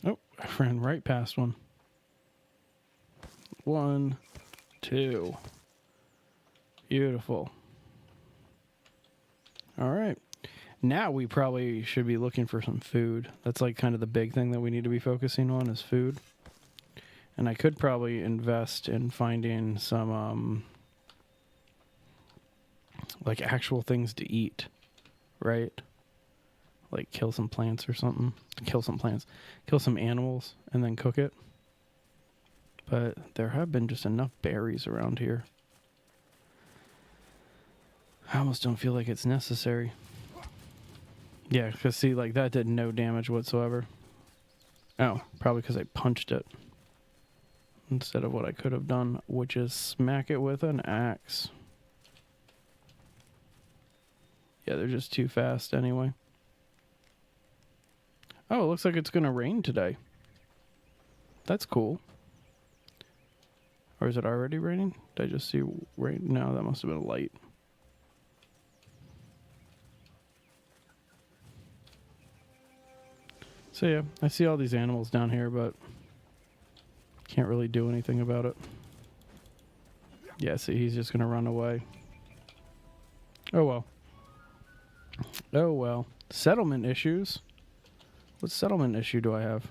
Oh, I ran right past one. 1, 2. Beautiful. All right. Now we probably should be looking for some food. That's like kind of the big thing that we need to be focusing on is food. And I could probably invest in finding some like actual things to eat, right? Like kill some plants or something. Kill some animals and then cook it. But there have been just enough berries around here. I almost don't feel like it's necessary. Yeah, because see, like that did no damage whatsoever. Oh, probably because I punched it instead of what I could have done, which is smack it with an axe. Yeah, they're just too fast anyway. Oh, it looks like it's going to rain today. That's cool. Or is it already raining? Did I just see rain? No, that must have been light. So yeah, I see all these animals down here, but can't really do anything about it. Yeah, see, he's just going to run away. Oh well. Oh well. Settlement issues. What settlement issue do I have?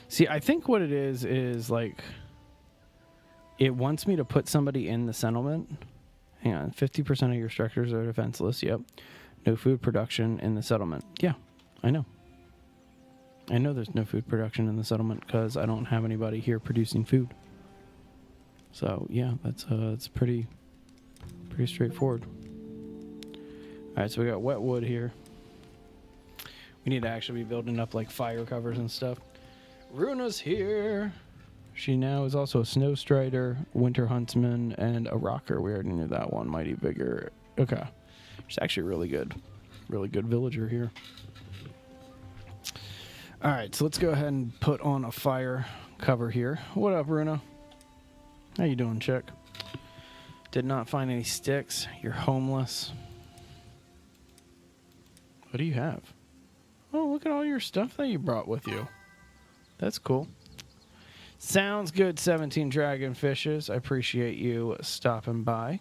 See, I think what it is like it wants me to put somebody in the settlement. Hang on, 50% of your structures are defenseless. Yep. No food production in the settlement. Yeah, I know. I know there's no food production in the settlement because I don't have anybody here producing food. So yeah, that's pretty straightforward. All right, so we got wet wood here. We need to actually be building up like fire covers and stuff. Runa's here. She now is also a snow strider, winter huntsman, and a rocker. We already knew that one. Mighty vigor. Okay, she's actually really good villager here. All right, so let's go ahead and put on a fire cover here. What up, Runa? How you doing, chick? Did not find any sticks. You're homeless. What do you have? Oh, look at all your stuff that you brought with you. That's cool. Sounds good, 17 Dragonfishes. I appreciate you stopping by.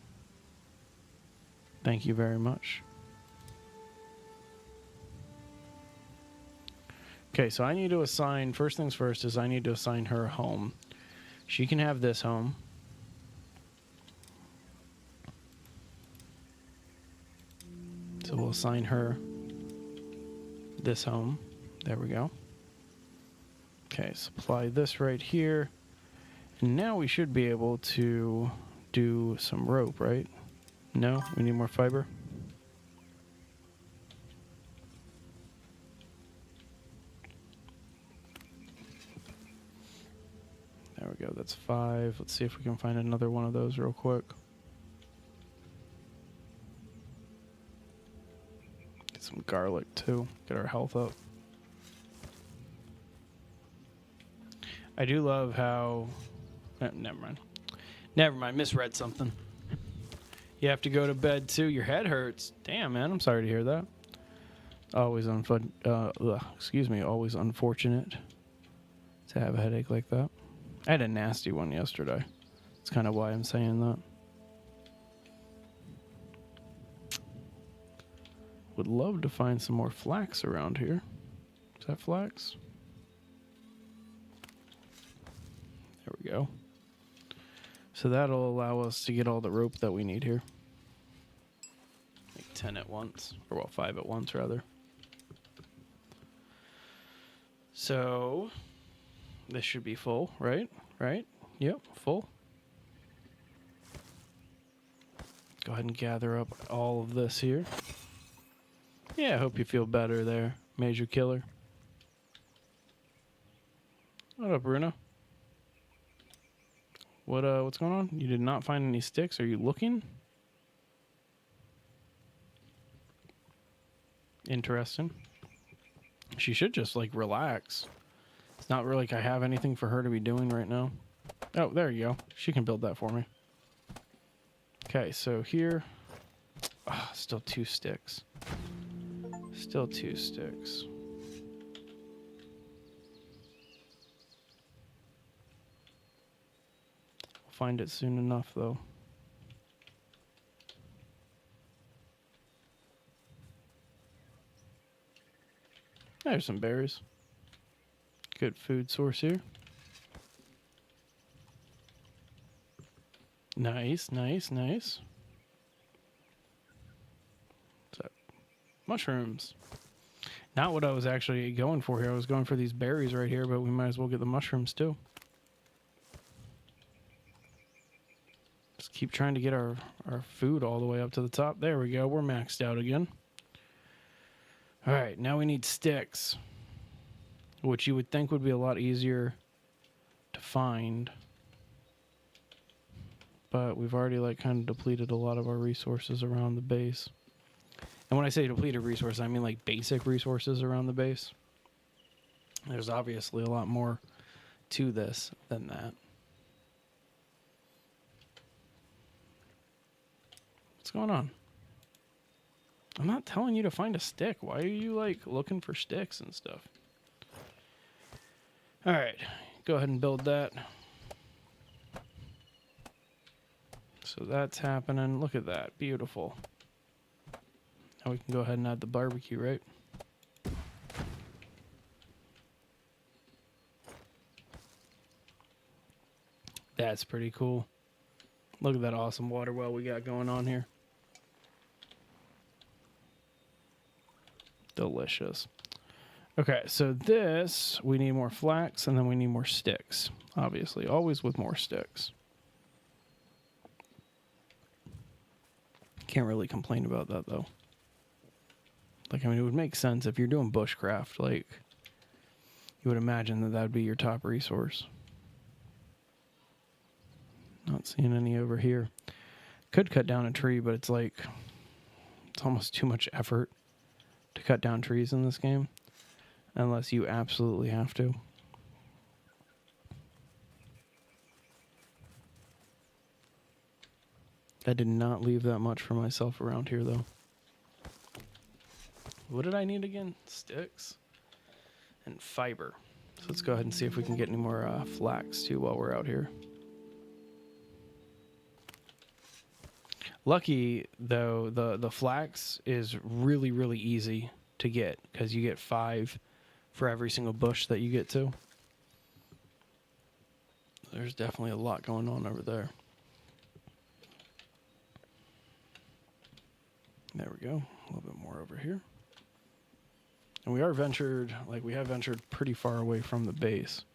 Thank you very much. Okay, so I need to assign, first things first is I need to assign her a home. She can have this home. So we'll assign her this home. There we go. Okay, supply this right here. And now we should be able to do some rope, right? No? We need more fiber? There we go. That's 5. Let's see if we can find another one of those real quick. Get some garlic, too. Get our health up. I do love how... never mind. Never mind. Misread something. You have to go to bed, too. Your head hurts. Damn, man. I'm sorry to hear that. Always always unfortunate to have a headache like that. I had a nasty one yesterday. That's kind of why I'm saying that. Would love to find some more flax around here. Is that flax? There we go. So that'll allow us to get all the rope that we need here. Make 10 at once. Or, well, 5 at once, rather. So, this should be full, right? Right? Yep, full. Go ahead and gather up all of this here. Yeah, I hope you feel better there, Major Killer. What up, Bruno? What's going on? You did not find any sticks. Are you looking? Interesting. She should just, like, relax. It's not really like I have anything for her to be doing right now. Oh, there you go. She can build that for me. Okay, so here... Oh, still 2 sticks. Still 2 sticks. We'll find it soon enough, though. There's some berries. Good food source here. Nice, nice, nice. What's that? Mushrooms. Not what I was actually going for here. I was going for these berries right here, but we might as well get the mushrooms too. Just keep trying to get our food all the way up to the top. There we go. We're maxed out again. All right, now we need sticks, which you would think would be a lot easier to find. But we've already like kind of depleted a lot of our resources around the base. And when I say depleted resources, I mean like basic resources around the base. There's obviously a lot more to this than that. What's going on? I'm not telling you to find a stick. Why are you like looking for sticks and stuff? All right, go ahead and build that. So that's happening. Look at that. Beautiful. Now we can go ahead and add the barbecue, right? That's pretty cool. Look at that awesome water well we got going on here. Delicious. Okay, so this, we need more flax, and then we need more sticks. Obviously, always with more sticks. Can't really complain about that, though. Like, I mean, it would make sense if you're doing bushcraft, like, you would imagine that that would be your top resource. Not seeing any over here. Could cut down a tree, but it's like, it's almost too much effort to cut down trees in this game. Unless you absolutely have to. I did not leave that much for myself around here, though. What did I need again? Sticks and fiber. So let's go ahead and see if we can get any more flax, too, while we're out here. Lucky, though, the flax is really, really easy to get because you get 5 for every single bush that you get to. There's definitely a lot going on over there. There we go. A little bit more over here. And we have ventured pretty far away from the base.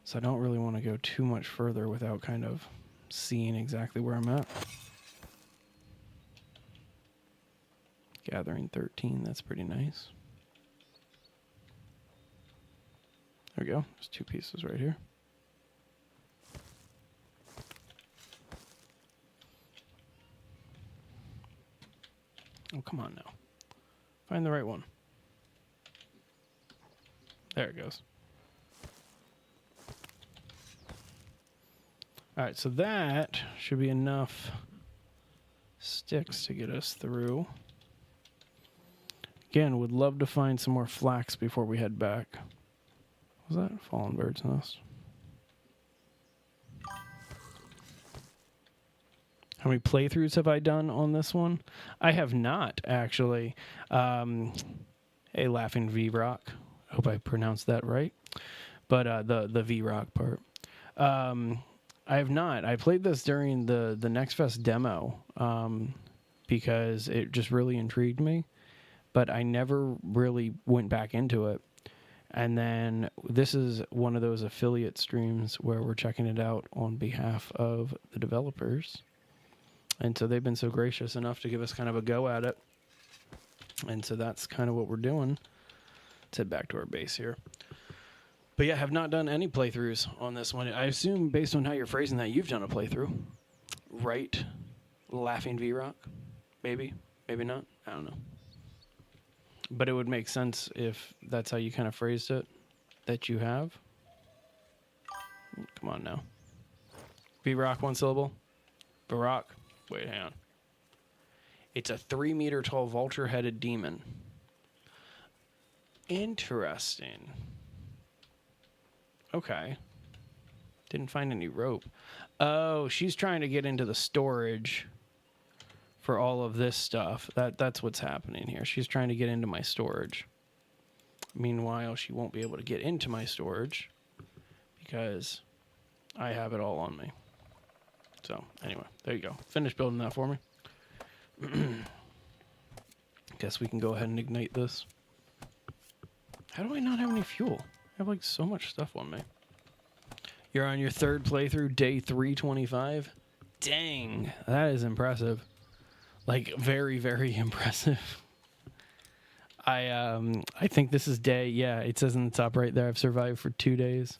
So I don't really want to go too much further without kind of seeing exactly where I'm at. Gathering 13, that's pretty nice. There we go. There's 2 pieces right here. Oh, come on now. Find the right one. There it goes. All right, so that should be enough sticks to get us through. Again, would love to find some more flax before we head back. Was that a fallen bird's nest? How many playthroughs have I done on this one? I have not, actually. Hey, Laughing V-Rock. I hope I pronounced that right. But the V-Rock part. I have not. I played this during the Next Fest demo because it just really intrigued me. But I never really went back into it. And then this is one of those affiliate streams where we're checking it out on behalf of the developers. And so they've been so gracious enough to give us kind of a go at it. And so that's kind of what we're doing. Let's head back to our base here. But yeah, have not done any playthroughs on this one. I assume based on how you're phrasing that, you've done a playthrough. Right? Laughing V-Rock? Maybe. Maybe not. I don't know. But it would make sense if that's how you kind of phrased it, that you have. Come on now. V-Rock, 1 syllable. Barak. Wait, hang on. It's a 3-meter tall vulture-headed demon. Interesting. Okay. Didn't find any rope. Oh, she's trying to get into the storage for all of this stuff. That's what's happening here. She's trying to get into my storage. Meanwhile, she won't be able to get into my storage because I have it all on me. So, anyway, there you go. Finish building that for me. Guess we can go ahead and ignite this. How do I not have any fuel? I have like so much stuff on me. You're on your 3rd playthrough, day 325. Dang, that is impressive. Like very, very impressive. I think this is day, yeah, it says in the top right there, I've survived for 2 days.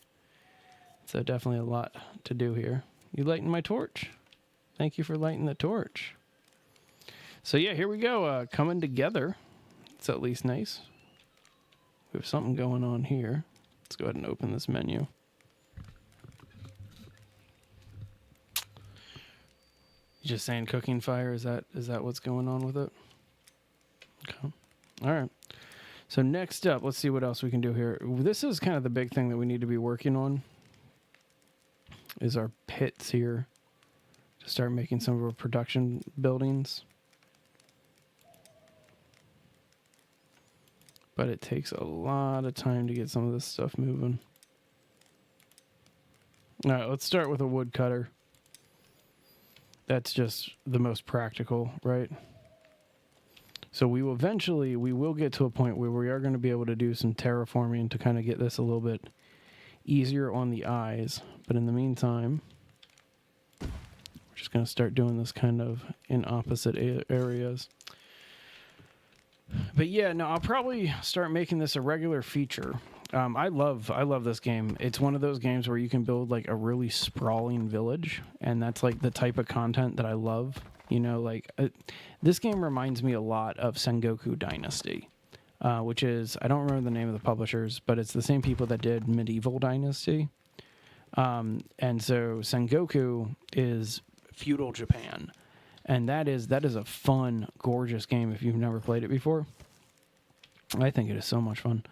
So definitely a lot to do here. You lighting my torch? Thank you for lighting the torch. So yeah, here we go, coming together. It's at least nice. We have something going on here. Let's go ahead and open this menu. You just saying cooking fire? Is that what's going on with it? Okay. All right. So next up, let's see what else we can do here. This is kind of the big thing that we need to be working on. Is our pits here to start making some of our production buildings. But it takes a lot of time to get some of this stuff moving. All right, let's start with a woodcutter. That's just the most practical, right? So we will get to a point where we are going to be able to do some terraforming to kind of get this a little bit easier on the eyes. But in the meantime, we're just going to start doing this kind of in opposite areas. But yeah, no, I'll probably start making this a regular feature. I love this game. It's one of those games where you can build like a really sprawling village, and that's like the type of content that I love. You know, like this game reminds me a lot of Sengoku Dynasty, which is, I don't remember the name of the publishers, but it's the same people that did Medieval Dynasty. And so Sengoku is feudal Japan. And that is a fun, gorgeous game if you've never played it before. I think it is so much fun.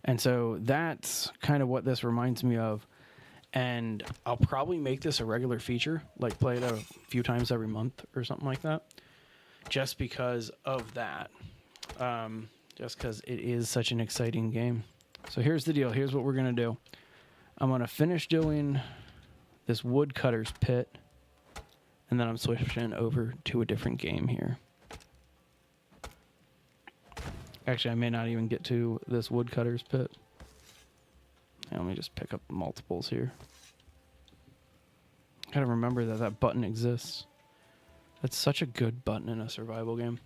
And so that's kind of what this reminds me of. And I'll probably make this a regular feature, like play it a few times every month or something like that, just because of that. Just because it is such an exciting game. So here's the deal. Here's what we're going to do. I'm going to finish doing this woodcutter's pit, and then I'm switching over to a different game here. Actually, I may not even get to this woodcutter's pit. Let me just pick up multiples here. Gotta remember that that button exists. That's such a good button in a survival game.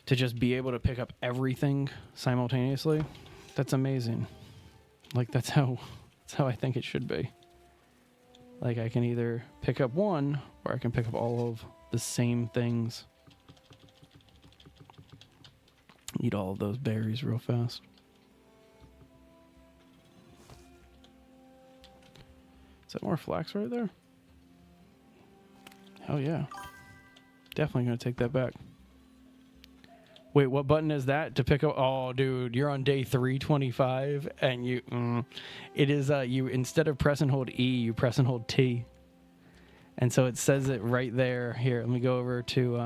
To just be able to pick up everything simultaneously, that's amazing. Like that's how I think it should be. Like I can either pick up one or I can pick up all of the same things. Eat all of those berries real fast. Is that more flax right there? Hell yeah. Definitely gonna take that back. Wait, what button is that to pick up? Oh, dude, you're on day 325, and you, it is, you, instead of press and hold E, you press and hold T. And so it says it right there. Here, let me go over to,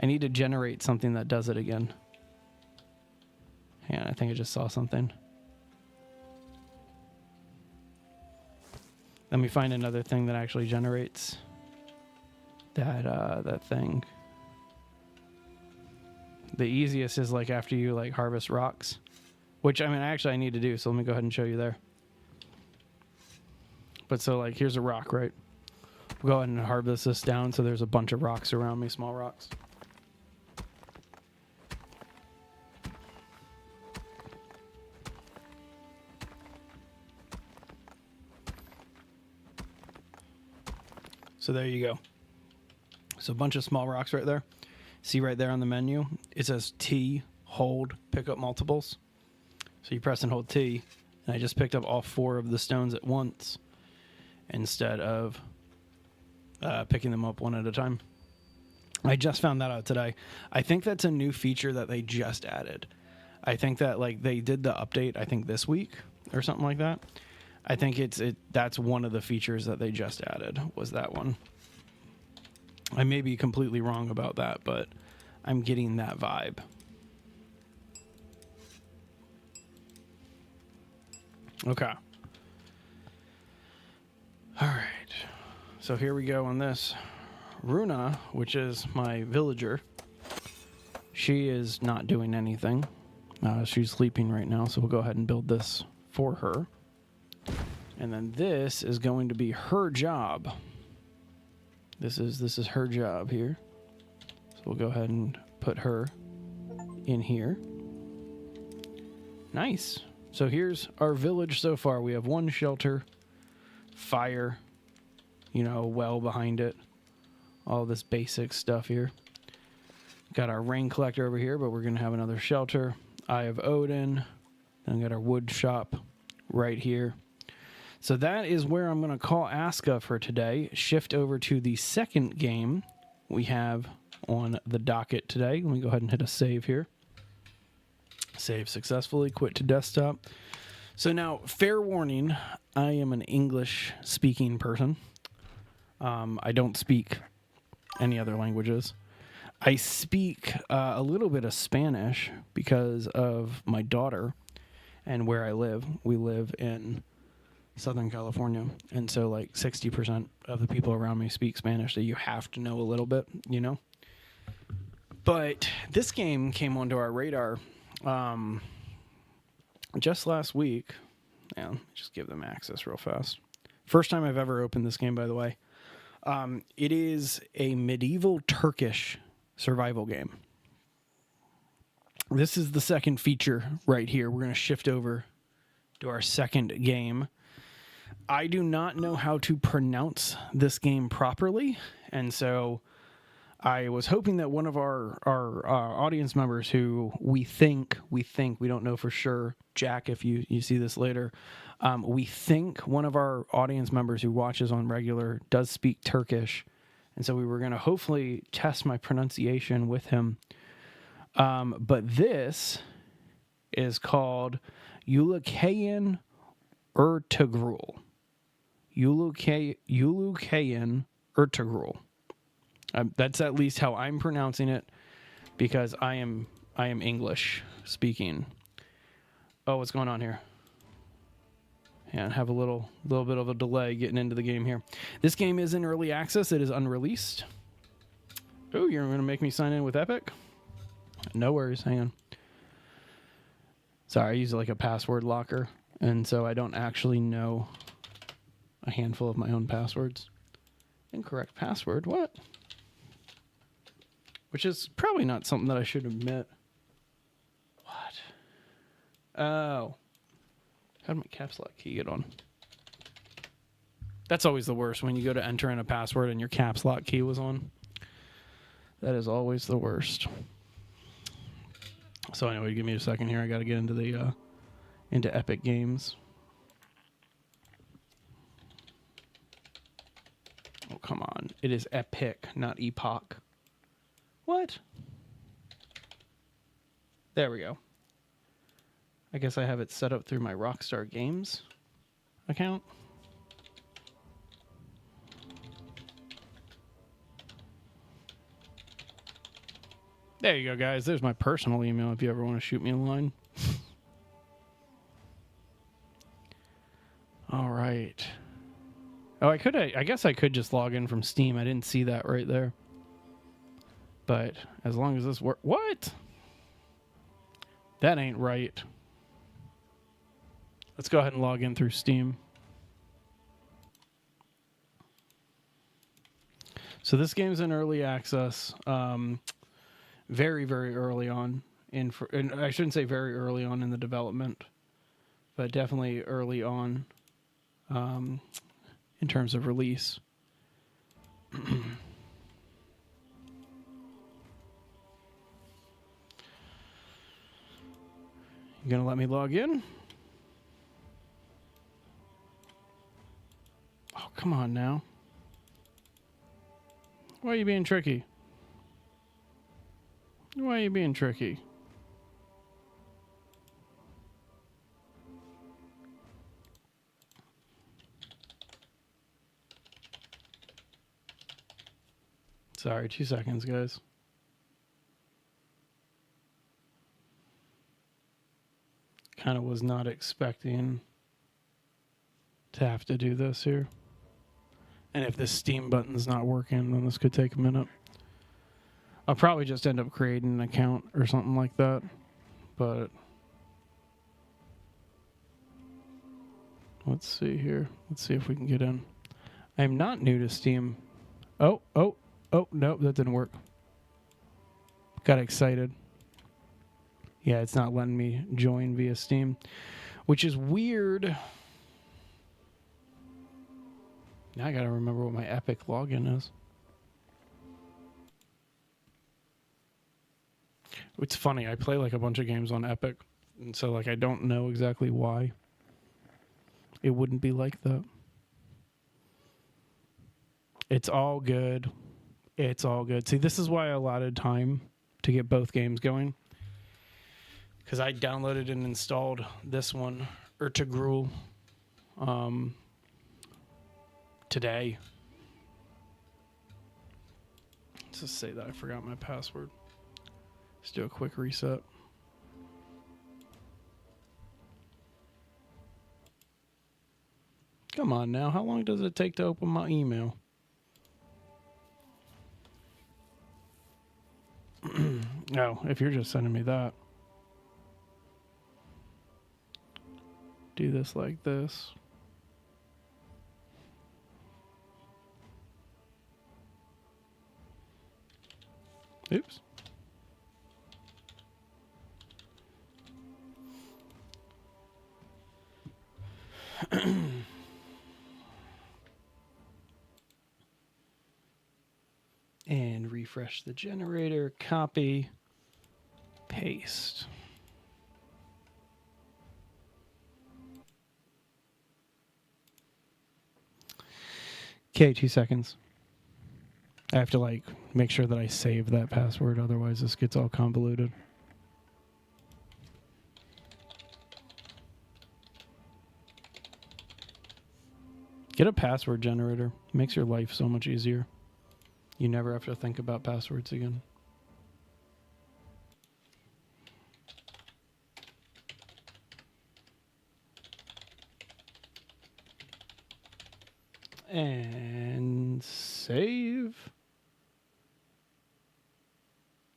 I need to generate something that does it again. Hang on, I think I just saw something. Let me find another thing that actually generates that thing. The easiest is like after you like harvest rocks, which I mean, actually I need to do. So let me go ahead and show you there. But so like, here's a rock, right? We'll go ahead and harvest this down. So there's a bunch of rocks around me, small rocks. So there you go. So a bunch of small rocks right there. See right there on the menu, it says T, hold, pick up multiples. So you press and hold T, and I just picked up all 4 of the stones at once instead of picking them up one at a time. I just found that out today. I think that's a new feature that they just added. I think that like they did the update, I think this week or something like that. I think that's one of the features that they just added was that one. I may be completely wrong about that, but I'm getting that vibe. Okay. All right. So here we go on this. Runa, which is my villager, she is not doing anything. She's sleeping right now, so we'll go ahead and build this for her. And then this is going to be her job. This is her job here. So we'll go ahead and put her in here. Nice. So here's our village so far. We have 1 shelter, fire, you know, a well behind it. All this basic stuff here. Got our rain collector over here, but we're going to have another shelter. Eye of Odin. Then we got our wood shop right here. So that is where I'm going to call ASKA for today. Shift over to the second game we have on the docket today. Let me go ahead and hit a save here. Save successfully. Quit to desktop. So now, fair warning, I am an English-speaking person. I don't speak any other languages. I speak a little bit of Spanish because of my daughter and where I live. We live in Southern California, and so like 60% of the people around me speak Spanish, so you have to know a little bit, you know. But this game came onto our radar just last week. Yeah, just give them access real fast. First time I've ever opened this game, by the way. It is a medieval Turkish survival game. This is the second feature right here. We're going to shift over to our second game. I do not know how to pronounce this game properly, and so I was hoping that one of our audience members who we think, we don't know for sure, Jack, if you see this later, we think one of our audience members who watches on regular does speak Turkish, and so we were going to hopefully test my pronunciation with him. But this is called Ulukayin Ertugrul. Ulukayin Ertugrul. That's at least how I'm pronouncing it, because I am English speaking. Oh, what's going on here? Yeah, have a little bit of a delay getting into the game here. This game is in early access. It is unreleased. Oh, you're going to make me sign in with Epic? No worries. Hang on. Sorry, I use like a password locker, and so I don't actually know a handful of my own passwords. Incorrect password? What? Which is probably not something that I should admit. What? Oh. How did my caps lock key get on? That's always the worst, when you go to enter in a password and your caps lock key was on. That is always the worst. So anyway, give me a second here. I got to get into the into Epic Games. Oh, come on. It is Epic, not Epoch. What? There we go. I guess I have it set up through my Rockstar Games account. There you go, guys. There's my personal email if you ever want to shoot me a line. All right. Oh, I guess I could just log in from Steam. I didn't see that right there. But as long as this works... What? That ain't right. Let's go ahead and log in through Steam. So this game's in early access. Very, very early on. And I shouldn't say very early on in the development, but definitely early on in terms of release. You gonna let me log in? Oh, come on now. Why are you being tricky? Why are you being tricky? Sorry, 2 seconds, guys. Kind of was not expecting to have to do this here. And if this Steam button's not working, then this could take a minute. I'll probably just end up creating an account or something like that. But let's see here. Let's see if we can get in. I am not new to Steam. Oh, nope, that didn't work. Got excited. Yeah, it's not letting me join via Steam, which is weird. Now I gotta remember what my Epic login is. It's funny, I play like a bunch of games on Epic, and so like I don't know exactly why it wouldn't be like that. It's all good. It's all good. See, this is why I allotted time to get both games going. Because I downloaded and installed this one, Ertugrul, today. Let's just say that I forgot my password. Let's do a quick reset. Come on now, how long does it take to open my email? Oh, if you're just sending me that. Do this like this. Oops. And refresh the generator, copy, paste. Okay, 2 seconds. I have to like make sure that I save that password, otherwise this gets all convoluted. Get a password generator. Makes your life so much easier. You never have to think about passwords again. And save.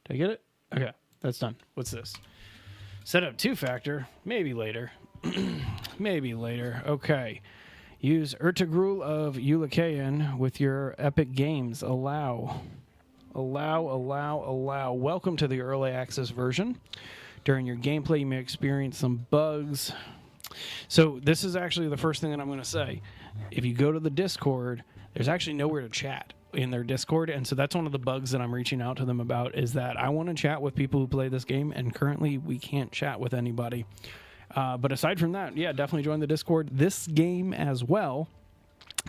Did I get it? Okay, that's done. What's this? Set up two-factor. Maybe later. Maybe later. Okay. Use Ertugrul of Ulukayin with your epic games. Allow. Welcome to the early access version. During your gameplay, you may experience some bugs. So this is actually the first thing that I'm going to say. If you go to the Discord, there's actually nowhere to chat in their Discord, and so that's one of the bugs that I'm reaching out to them about, is that I want to chat with people who play this game, and currently we can't chat with anybody. But aside from that, yeah, definitely join the Discord. This game as well,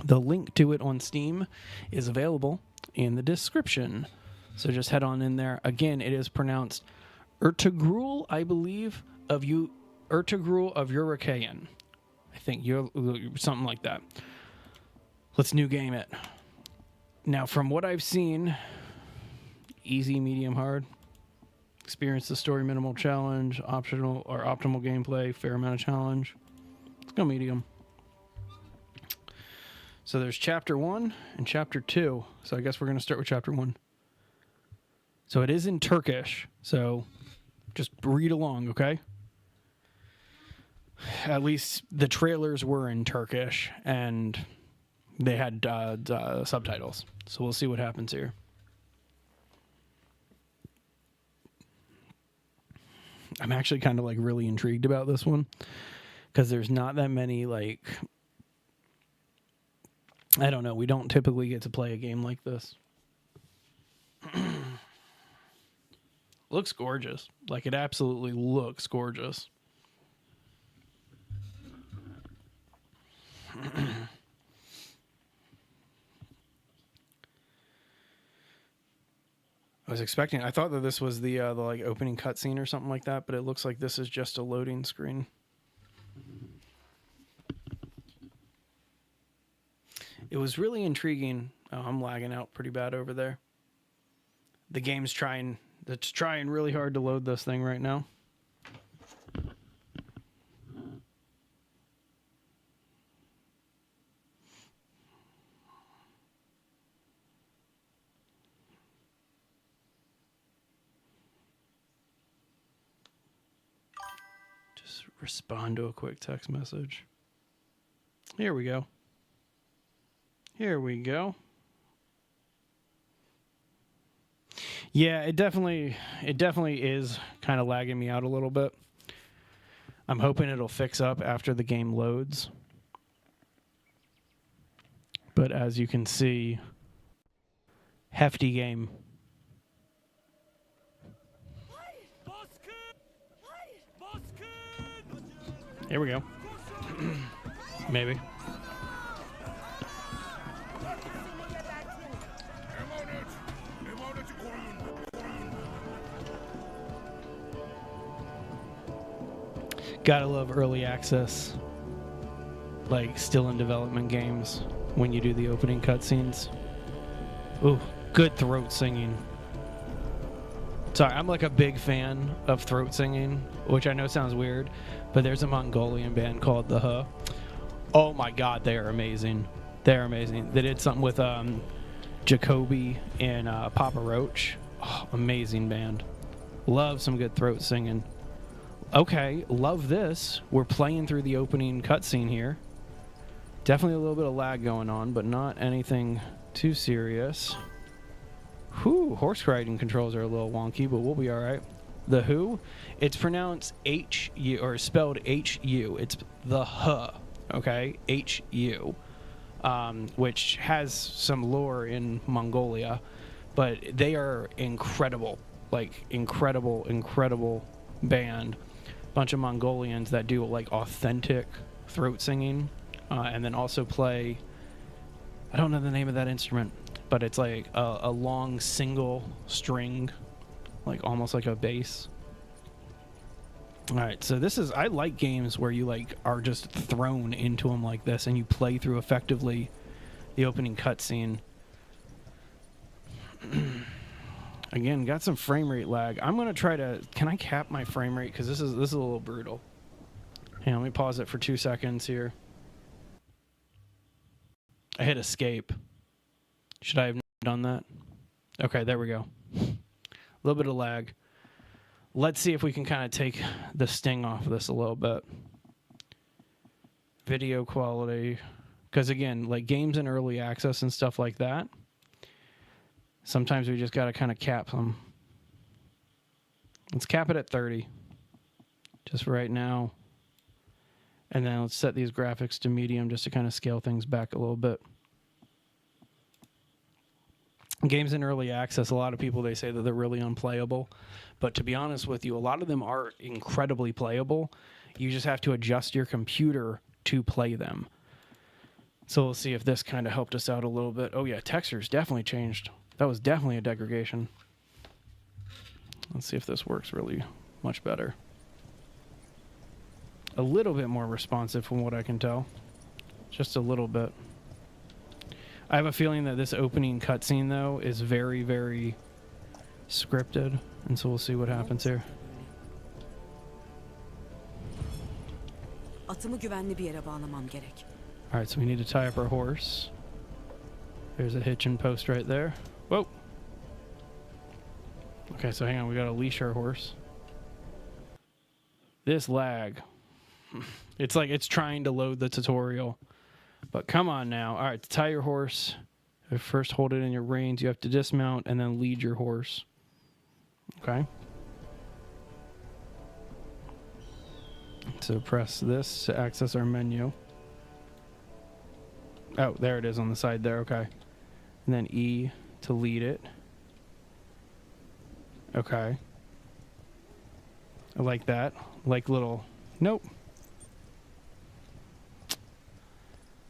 the link to it on Steam is available in the description. So just head on in there. Again, it is pronounced Ertugrul, I believe, Ertugrul of Ulukayin. I think something like that. Let's new game it. Now, from what I've seen, easy, medium, hard. Experience the story, minimal challenge, optional or optimal gameplay, fair amount of challenge. Let's go medium. So there's chapter 1 and chapter 2. So I guess we're going to start with chapter 1. So it is in Turkish. So just read along, okay? At least the trailers were in Turkish, and they had subtitles. So we'll see what happens here. I'm actually kind of like really intrigued about this one, because there's not that many, like, I don't know, we don't typically get to play a game like this. Looks gorgeous. Like, it absolutely looks gorgeous. I thought that this was the like opening cutscene or something like that, but it looks like this is just a loading screen. It was really intriguing. Oh, I'm lagging out pretty bad over there. The game's trying really hard to load this thing right now. Respond to a quick text message. Here we go. Yeah, it definitely is kind of lagging me out a little bit. I'm hoping it'll fix up after the game loads. But as you can see, hefty game. Here we go. Maybe. Gotta love early access, like still in development games, when you do the opening cutscenes. Ooh, good throat singing. Sorry, I'm like a big fan of throat singing, which I know sounds weird, but there's a Mongolian band called the Huh. Oh my god, they are amazing. They're amazing. They did something with Jacoby and Papa Roach. Oh, amazing band. Love some good throat singing. Okay, love this. We're playing through the opening cutscene here. Definitely a little bit of lag going on, but not anything too serious. Whew, horse riding controls are a little wonky, but we'll be all right. The Who, it's pronounced H-U, or spelled H-U. It's the Huh, okay? H-U, which has some lore in Mongolia, but they are incredible, like incredible band. Bunch of Mongolians that do like authentic throat singing, and then also play, I don't know the name of that instrument, but it's like a long single string, like almost like a bass. All right, so this is, I like games where you like are just thrown into them like this and you play through effectively the opening cutscene. Again, got some frame rate lag. I'm gonna try to, can I cap my frame rate? Because this is a little brutal. Hang on, let me pause it for 2 seconds here. I hit escape. Should I have done that? Okay, there we go. A little bit of lag. Let's see if we can kind of take the sting off of this a little bit. Video quality. Because again, like games in early access and stuff like that, sometimes we just got to kind of cap them. Let's cap it at 30. Just for right now. And then let's set these graphics to medium just to kind of scale things back a little bit. Games in early access, a lot of people, they say that they're really unplayable. But to be honest with you, a lot of them are incredibly playable. You just have to adjust your computer to play them. So we'll see if this kind of helped us out a little bit. Oh yeah, textures definitely changed. That was definitely a degradation. Let's see if this works really much better. A little bit more responsive from what I can tell. Just a little bit. I have a feeling that this opening cutscene, though, is very, very scripted. And so we'll see what happens here. Alright, so we need to tie up our horse. There's a hitching post right there. Whoa! Okay, so hang on, we gotta leash our horse. This lag. It's like it's trying to load the tutorial. But come on now. Alright, to tie your horse, first hold it in your reins. You have to dismount and then lead your horse. Okay. So press this to access our menu. Oh, there it is on the side there. Okay. And then E to lead it. Okay. I like that. Like little... Nope.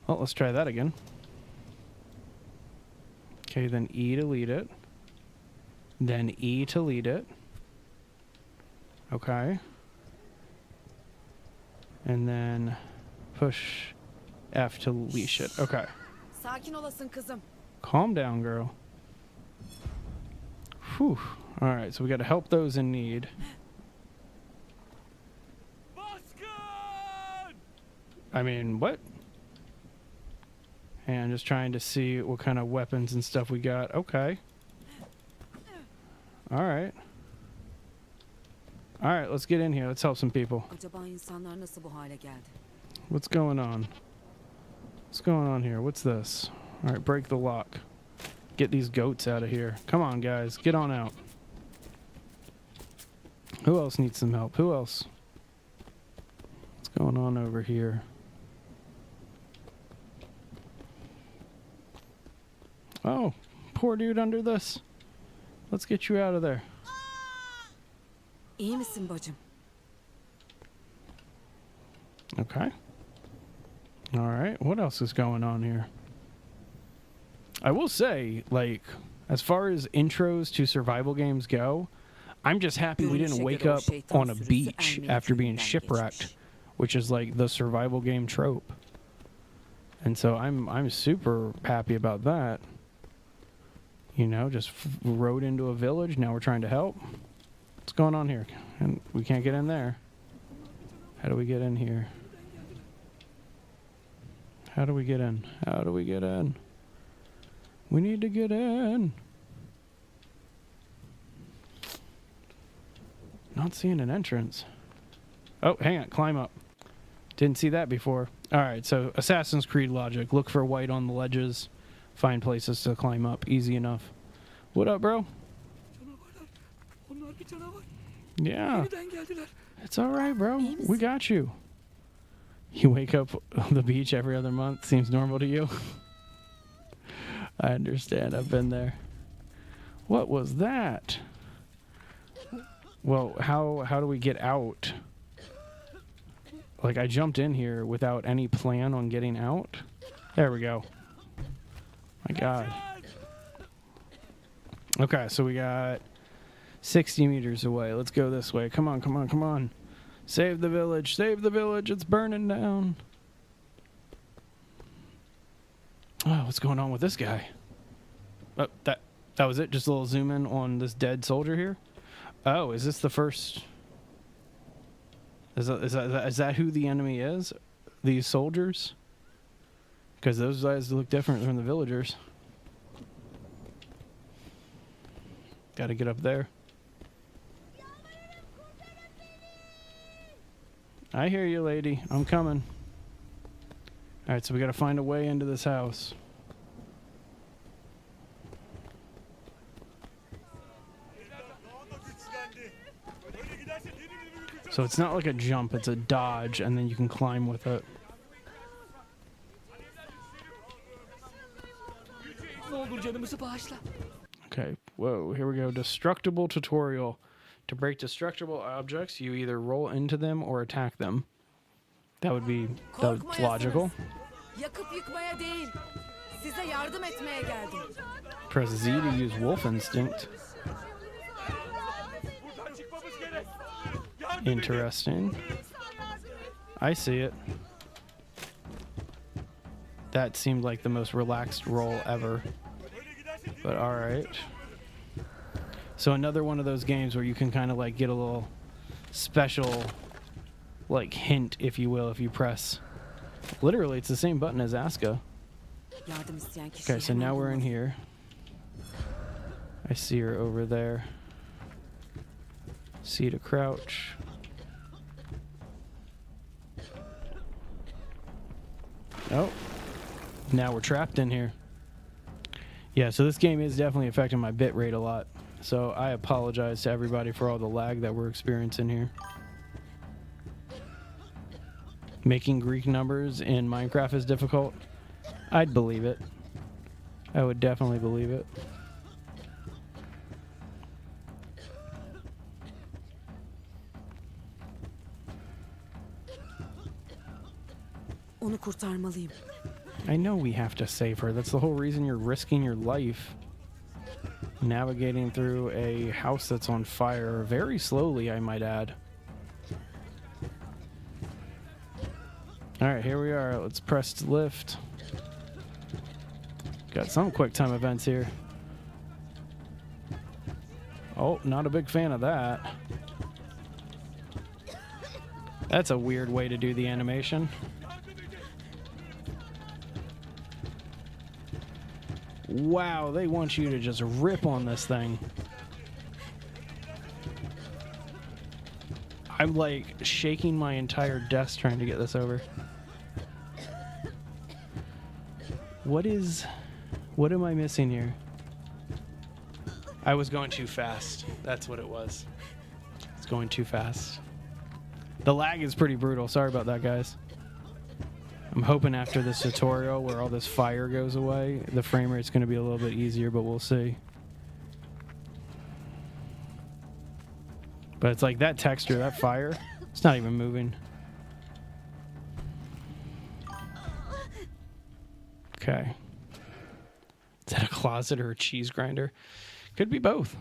Well, let's try that again. Okay, then E to lead it. Then E to lead it. Okay. And then push F to leash it. Okay. Calm down, girl. Whew. Alright, so we got to help those in need. I mean, what? And just trying to see what kind of weapons and stuff we got. Okay. Alright. Alright, let's get in here. Let's help some people. What's going on? What's going on here? What's this? Alright, break the lock. Get these goats out of here. Come on, guys. Get on out. Who else needs some help? Who else? What's going on over here? Oh, poor dude under this. Let's get you out of there. Okay. Alright, what else is going on here? I will say, like, as far as intros to survival games go, I'm just happy we didn't wake up on a beach after being shipwrecked, which is like the survival game trope. And so I'm super happy about that. You know, just rode into a village. Now we're trying to help. What's going on here? And we can't get in there. How do we get in here? How do we get in? How do we get in? We need to get in. Not seeing an entrance. Oh, hang on. Climb up. Didn't see that before. Alright, so Assassin's Creed logic. Look for white on the ledges. Find places to climb up. Easy enough. What up, bro? Yeah. It's alright, bro. We got you. You wake up on the beach every other month. Seems normal to you? I understand. I've been there. What was that? Well, how do we get out? Like, I jumped in here without any plan on getting out. There we go. My God. Okay, so we got 60 meters away. Let's go this way. Come on, come on, come on. Save the village! Save the village! It's burning down! Oh, what's going on with this guy? Oh, that was it? Just a little zoom in on this dead soldier here? Oh, is this the first... Is that who the enemy is? These soldiers? Because those guys look different from the villagers. Gotta get up there. I hear you, lady. I'm coming. Alright, so we gotta find a way into this house. So it's not like a jump, it's a dodge, and then you can climb with it. Okay, whoa, here we go. Destructible tutorial. To break destructible objects, you either roll into them or attack them. That would be logical. Press Z to use wolf instinct. Interesting. I see it. That seemed like the most relaxed roll ever. But alright. So another one of those games where you can kind of like get a little special like hint, if you will, if you press. Literally, it's the same button as ASKA. Okay, so now we're in here. I see her over there. C to crouch. Oh, now we're trapped in here. Yeah, so this game is definitely affecting my bit rate a lot. So I apologize to everybody for all the lag that we're experiencing here. Making Greek numbers in Minecraft is difficult. I'd believe it. I would definitely believe it. Onu kurtarmalıyım. I know we have to save her. That's the whole reason you're risking your life. Navigating through a house that's on fire very slowly, I might add. Alright, here we are. Let's press lift. Got some quick time events here. Oh, not a big fan of that. That's a weird way to do the animation. Wow, they want you to just rip on this thing. I'm like shaking my entire desk trying to get this over. What am I missing here? I was going too fast. That's what it was. It's going too fast. The lag is pretty brutal. Sorry about that, guys. I'm hoping after this tutorial where all this fire goes away, the frame rate's going to be a little bit easier, but we'll see. But it's like that texture, that fire, it's not even moving. Okay. Is that a closet or a cheese grinder? Could be both,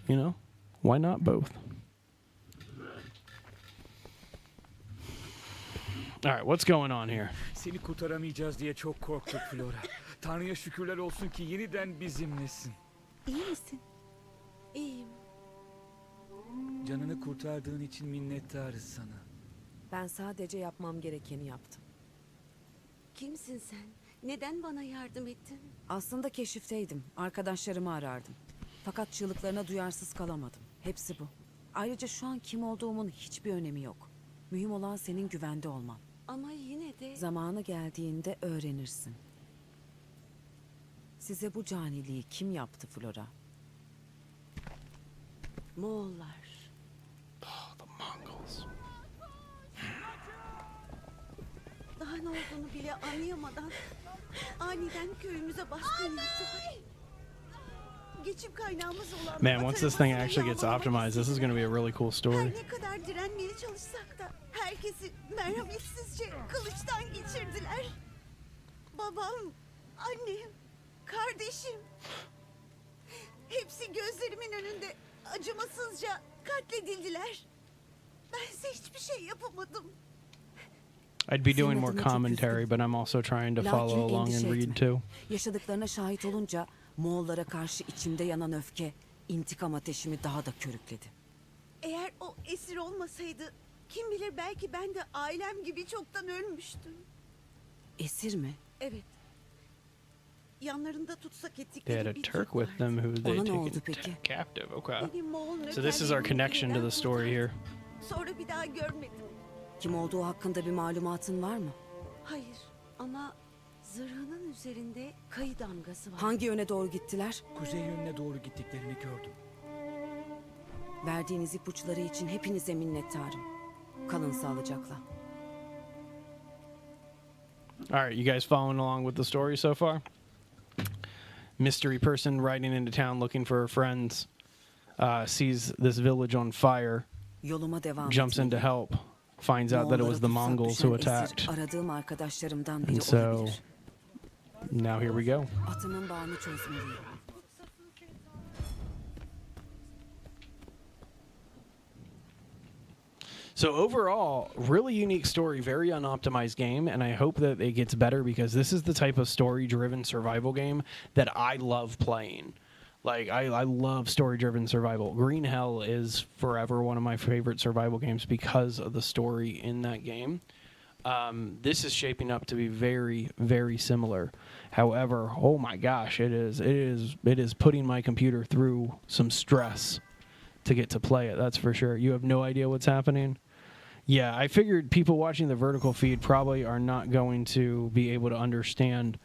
you know? Why not both? All right, what's going on here? Seni kurtaramayacağız diye çok korktuk Flora. Tanrı'ya şükürler olsun ki yeniden bizimlesin. İyi misin? İyiyim. Canını kurtardığın için minnettarız sana. Ben sadece yapmam gerekeni yaptım. Kimsin sen? Neden bana yardım ettin? Aslında keşifteydim. Arkadaşlarımı arardım. Fakat çığlıklarına duyarsız kalamadım. Hepsi bu. Ayrıca şu an kim olduğumun hiçbir önemi yok. Mühim olan senin güvende olman. Ama yine de... Zamanı geldiğinde öğrenirsin. Size bu caniliği kim yaptı Flora? Moğollar. Oh, the Mongols. Daha ne olduğunu bile anlayamadan aniden köyümüze baskın yaptılar. Geçim kaynağımız olan... Man, once this thing actually gets optimized, this is going to be a really cool story. Her ne kadar direnmeye çalışsak da herkesi merhametsizce kılıçtan geçirdiler. Babam, annem, kardeşim. Hepsi gözlerimin önünde acımasızca katledildiler. Bense hiçbir şey yapamadım. I'd be doing Senin more adına çok commentary, üzgünüm. but I'm also trying to Lakin follow along and endişe read etme. too. Yaşadıklarına şahit olunca Moğollara karşı içimde yanan öfke, intikam ateşimi daha da körükledi. Eğer o esir olmasaydı kim bilir belki ben de ailem gibi çoktan ölmüştüm. Esir mi? Evet. Yanlarında tutsak They had ettikleri a bir Turk Türk with them vardı. who they Ona ne taken oldu peki? captive. Okay. Beni Moğol So this is our nökerlerinin connection to the elinden story here. kurtardı. Sonra bir daha görmedim. Kim olduğu hakkında bir malumatın var mı? Hayır ama zırhının üzerinde kayı damgası var. Hangi yöne doğru gittiler? Kuzey yönüne doğru gittiklerini gördüm. Verdiğiniz ipuçları için hepinize minnettarım. Kalın sağlıcakla. All right, you guys following along with the story so far? Mystery person riding into town looking for her friends, sees this village on fire, Yoluma devam jumps in to etmeliyim. help, finds out that it was the Moğollara tutsak Mongols who düşen attacked. esir aradığım arkadaşlarımdan biri And so olabilir. now here we go. Atımın bağını çözmeliyim. So overall, really unique story, very unoptimized game, and I hope that it gets better because this is the type of story-driven survival game that I love playing. Like, I love story-driven survival. Green Hell is forever one of my favorite survival games because of the story in that game. This is shaping up to be very, very similar. However, oh my gosh, it is putting my computer through some stress to get to play it. That's for sure. You have no idea what's happening. Yeah, I figured people watching the vertical feed probably are not going to be able to understand.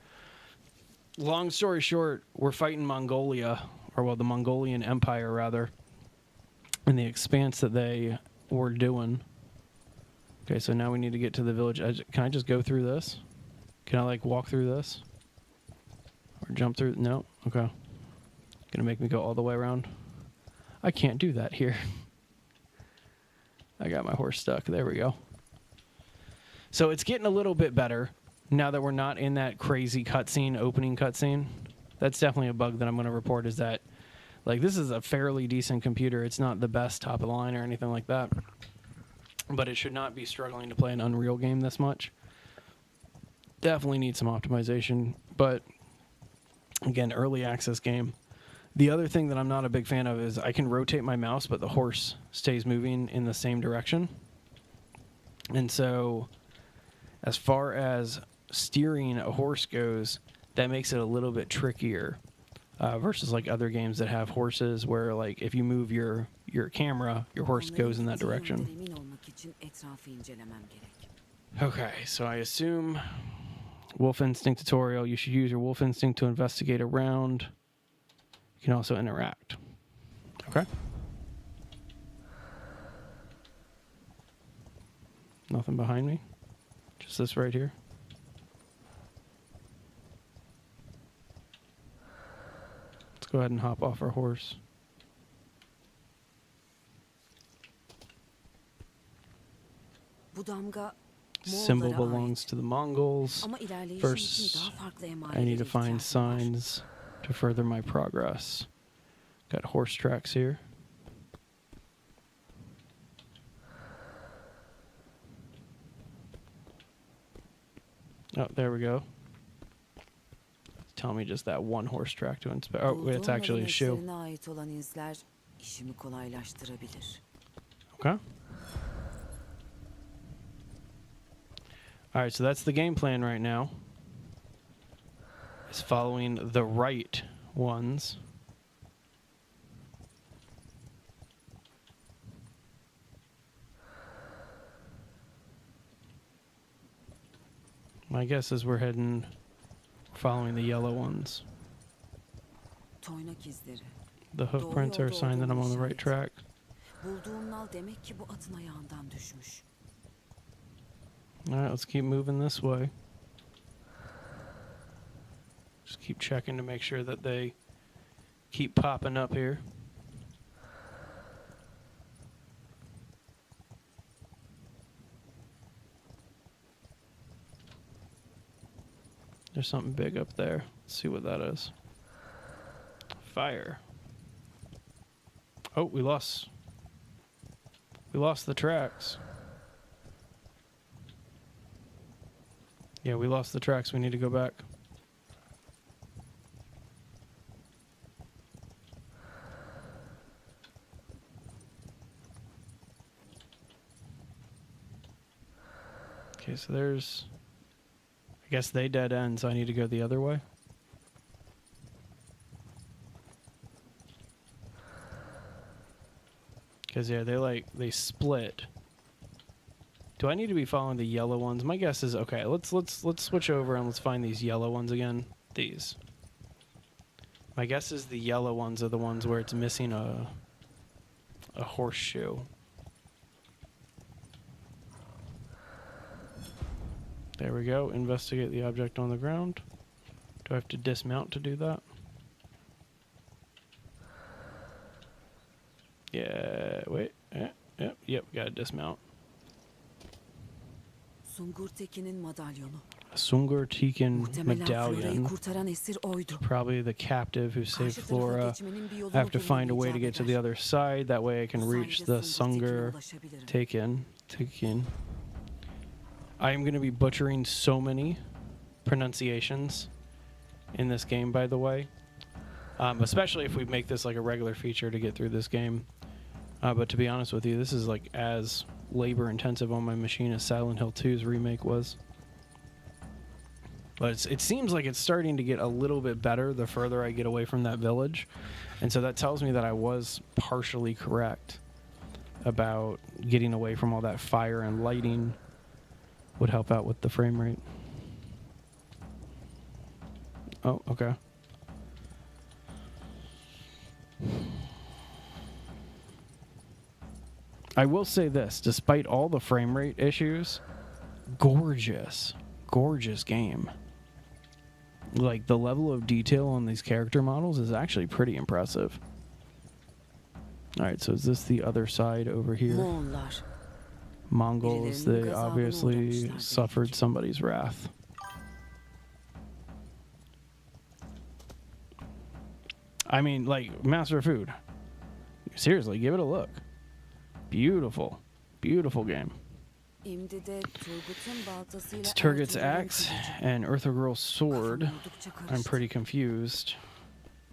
Long story short, we're fighting Mongolia, or well, the Mongolian Empire rather, and the expanse that they were doing. Okay, so now we need to get to the village. Can I just go through this? Can I like walk through this? Or jump through? No? Okay. Gonna make me go all the way around? I can't do that here. I got my horse stuck. There we go. So it's getting a little bit better now that we're not in that crazy cutscene, opening cutscene. That's definitely a bug that I'm going to report is that, like, this is a fairly decent computer. It's not the best top of the line or anything like that. But it should not be struggling to play an Unreal game this much. Definitely need some optimization. But, again, early access game. The other thing that I'm not a big fan of is I can rotate my mouse, but the horse stays moving in the same direction. And so, as far as steering a horse goes, that makes it a little bit trickier versus like other games that have horses where like if you move your camera, your horse goes in that direction. Emin olmak için etrafı incelemem gerek. Okay, so I assume Wolf Instinct tutorial, you should use your Wolf Instinct to investigate around. You can also interact. Okay. Nothing behind me. Just this right here. Let's go ahead and hop off our horse. Bu damga Symbol Moğollara belongs ait. to the Mongols. Ama ilerleyişim için First, daha farklı I need emarelere to find ihtiyacım var. signs to further my progress. Got horse tracks here. Oh, there we go. Tell me just that one horse track to inspect. Oh, it's Bulduğum actually a malın shoe. eserine ait olan izler işimi kolaylaştırabilir. Okay. All right, so that's the game plan right now. It's following the right ones. My guess is we're following the yellow ones. Toynak izleri. The hoof prints are a sign that I'm on the right track. Bulduğum nal demek ki bu atın ayağından düşmüş. All right, let's keep moving this way. Just keep checking to make sure that they keep popping up here. There's something big up there. Let's see what that is. Fire. Oh, we lost We lost the tracks. Yeah, we lost the tracks. We need to go back. Okay, so there's... I guess they dead end, so I need to go the other way. Because, yeah, they split. Do I need to be following the yellow ones? My guess is, okay, let's switch over and let's find these yellow ones again. These. My guess is the yellow ones are the ones where it's missing a horseshoe. There we go. Investigate the object on the ground. Do I have to dismount to do that? Yeah, wait. Yep, gotta dismount. Sungur Tekin'in madalyonu. A Sungur Tekin Muhtemelen Flora'yı medallion. kurtaran esir oydu. Probably the captive who saved Karşı tarafa Flora. geçmenin bir yolunu I have to find a bulmamı way to icap get to eder. the other side. That way I can Bu reach sayede the Sungur Sungur ulaşabilirim. Tekin. I am going to be butchering so many pronunciations in this game, by the way. Especially if we make this like a regular feature to get through this game. But to be honest with you, this is like as labor intensive on my machine as Silent Hill 2's remake was. But it seems like it's starting to get a little bit better the further I get away from that village. And so that tells me that I was partially correct about getting away from all that fire and lighting would help out with the frame rate. Oh, okay. I will say this, despite all the frame rate issues, gorgeous game. Like, the level of detail on these character models is actually pretty impressive. Alright, so is this the other side over here? Moğollar. Mongols, Birilerinin they gazabına obviously uğramışlar suffered demek. somebody's wrath. I mean, like, Master of Food. Seriously, give it a look. Beautiful. Beautiful game. İmdi de Turgut'un baltasıyla It's Turgut's Ertugrul'un axe kılıcı. and Ertugrul's sword. Kafam oldukça I'm karıştı. pretty confused.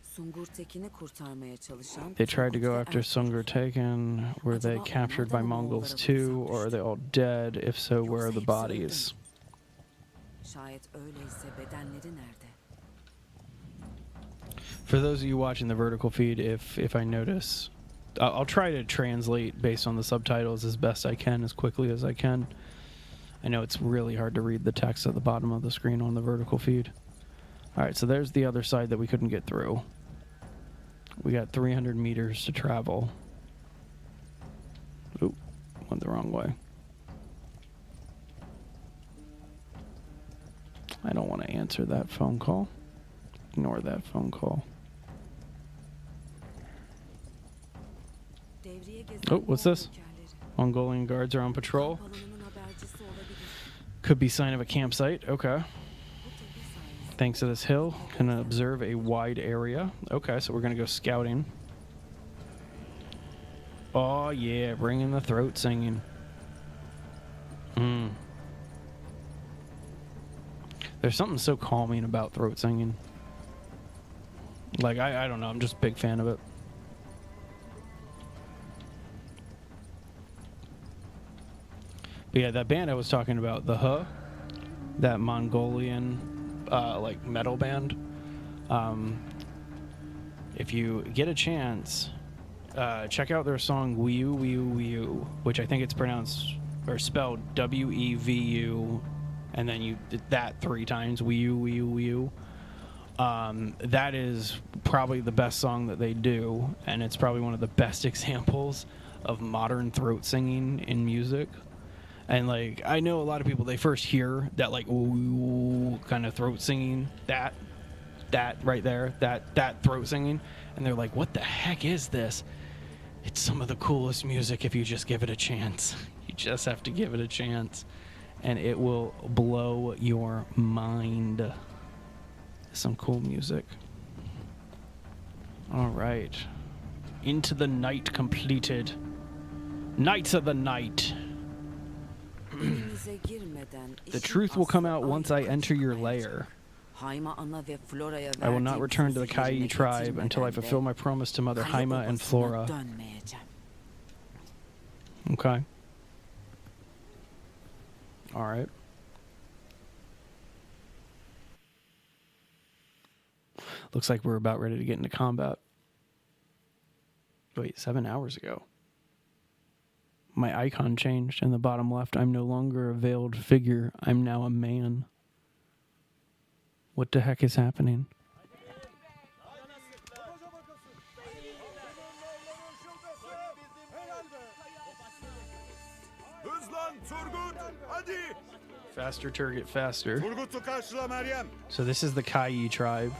Sungur Tekin'i kurtarmaya çalışan They tried to Turgut go ve after Ertugrul. Sungur Taken. Were they Acaba captured by onlardan mı Mongols Moğollara too, or are they all dead? If so, where are Yoksa the hepsi öldü mü? bodies? Şayet öyleyse bedenleri nerede? For those of you watching the vertical feed, if I notice, I'll try to translate based on the subtitles as best I can, as quickly as I can. I know it's really hard to read the text at the bottom of the screen on the vertical feed. Alright, so there's the other side that we couldn't get through. We got 300 meters to travel. Oop, went the wrong way. I don't want to answer that phone call. Ignore that phone call. Devriye gezen Oh, what's Moğol this? nökerleri. Mongolian guards are on patrol. Kamp alanının habercisi olabilir. Could be sign of a campsite. Okay. Bu tepe sayesinde Thanks to this hill, can observe a wide area. Okay, so we're gonna go scouting. Oh yeah, bring in the throat singing. There's something so calming about throat singing. Like, I don't know, I'm just a big fan of it. But yeah, that band I was talking about, the Huh, that Mongolian like metal band. If you get a chance, check out their song "Wiu Wiu Wiu," which I think it's pronounced or spelled WEVU, and then you did that 3 times. Wiu Wiu Wiu. That is probably the best song that they do, and it's probably one of the best examples of modern throat singing in music. And like, I know a lot of people, they first hear that like ooh kind of throat singing, that right there, that throat singing, and they're like, what the heck is this? It's some of the coolest music if you just give it a chance. You just have to give it a chance, and it will blow your mind. Some cool music. All right, into the night completed. Knights of the Night. Evinize girmeden The işin truth will come aslı out once I aynı enter your kaçınmayacak. lair. Haima ana ve Flora'ya I will not verdiğim return to the sözü Kai yerine tribe until I getirmeden fulfill de my promise to Mother Kale Haima and Obası'na Flora. dönmeyeceğim. Okay. All right. Looks like we're about ready to get into combat. Wait, 7 hours ago. My icon changed in the bottom left. I'm no longer a veiled figure. I'm now a man. What the heck is happening? Hızlan Turgut, hadi. Faster, Turgut, faster. Turgut'u karşıla Meryem. So this is the Kai tribe.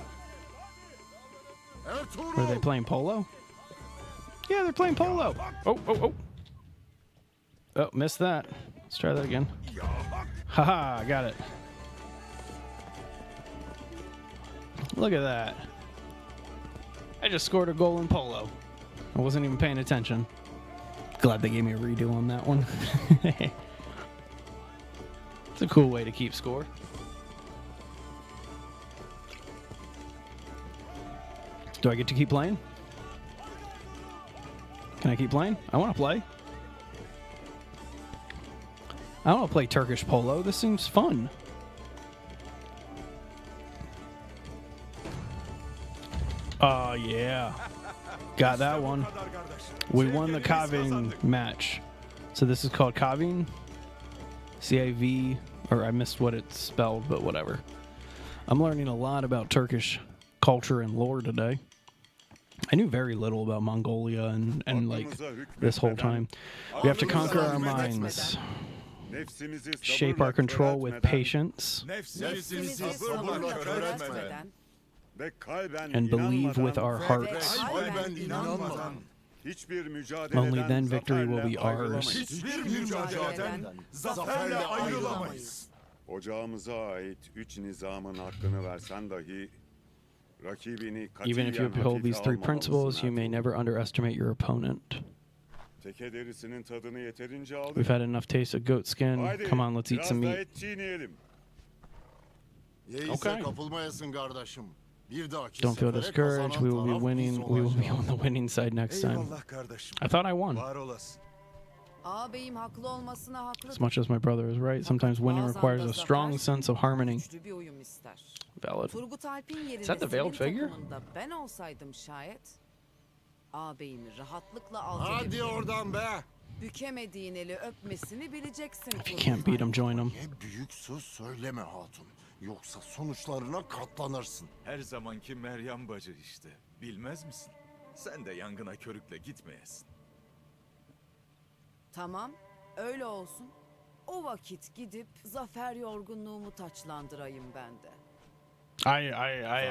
Ertugrul. Are they playing polo? Yeah, they're playing polo. Oh, oh, oh. Oh, missed that. Let's try that again. Haha, got it. Look at that. I just scored a goal in polo. I wasn't even paying attention. Glad they gave me a redo on that one. It's a cool way to keep score. Do I get to keep playing? Can I keep playing? I want to play. I want to play Turkish polo. This seems fun. Oh, yeah. Got that one. We won the Kaving match. So this is called Kaving. C-A-V, or I missed what it's spelled, but whatever. I'm learning a lot about Turkish culture and lore today. I knew very little about Mongolia and like this whole time. We have to conquer our minds, shape our control with patience, Nefsimizi sabırla kör etmeden ve kalben and believe with our hearts. kalben inanmadan hiçbir mücadeleden Only then victory will be zaferle ours. ayrılamayız. Hiçbir mücadeleden zaferle ayrılamayız. Ocağımıza ait 3 nizamın hakkını versen dahi rakibini Even if you katiyen uphold these hafife 3 principles, you almamalısın. may never underestimate your opponent. Teke derisinin tadını yeterince aldık. We've had enough taste of goat skin. Haydi, Come on, let's eat biraz some da meat. et çiğneyelim. Yeise Okay. kapılmayasın kardeşim. Bir dahaki Don't feel sefere discouraged. We will be kazanan winning. taraf We biz will be on olacağız. the winning side next time. Eyvallah kardeşim. I thought I won. Var olasın. Ağabeyim haklı olmasına haklı. As much as my brother is right, sometimes winning requires a strong sense of harmony. Güçlü bir uyum ister. Valid. Turgut Alp'in yerine that the veiled senin figure? takımında ben olsaydım şayet ağabeyimi rahatlıkla alt Hadi edebilirim. oradan be. Bükemediğin eli öpmesini bileceksin. If you can't beat him, join him. Ye büyük söz söyleme hatun. Yoksa sonuçlarına katlanırsın. Her zamanki Meryem bacı işte. Bilmez misin? Sen de yangına körükle gitmeyesin. Tamam, öyle olsun. O vakit gidip zafer yorgunluğumu taçlandırayım ben de. I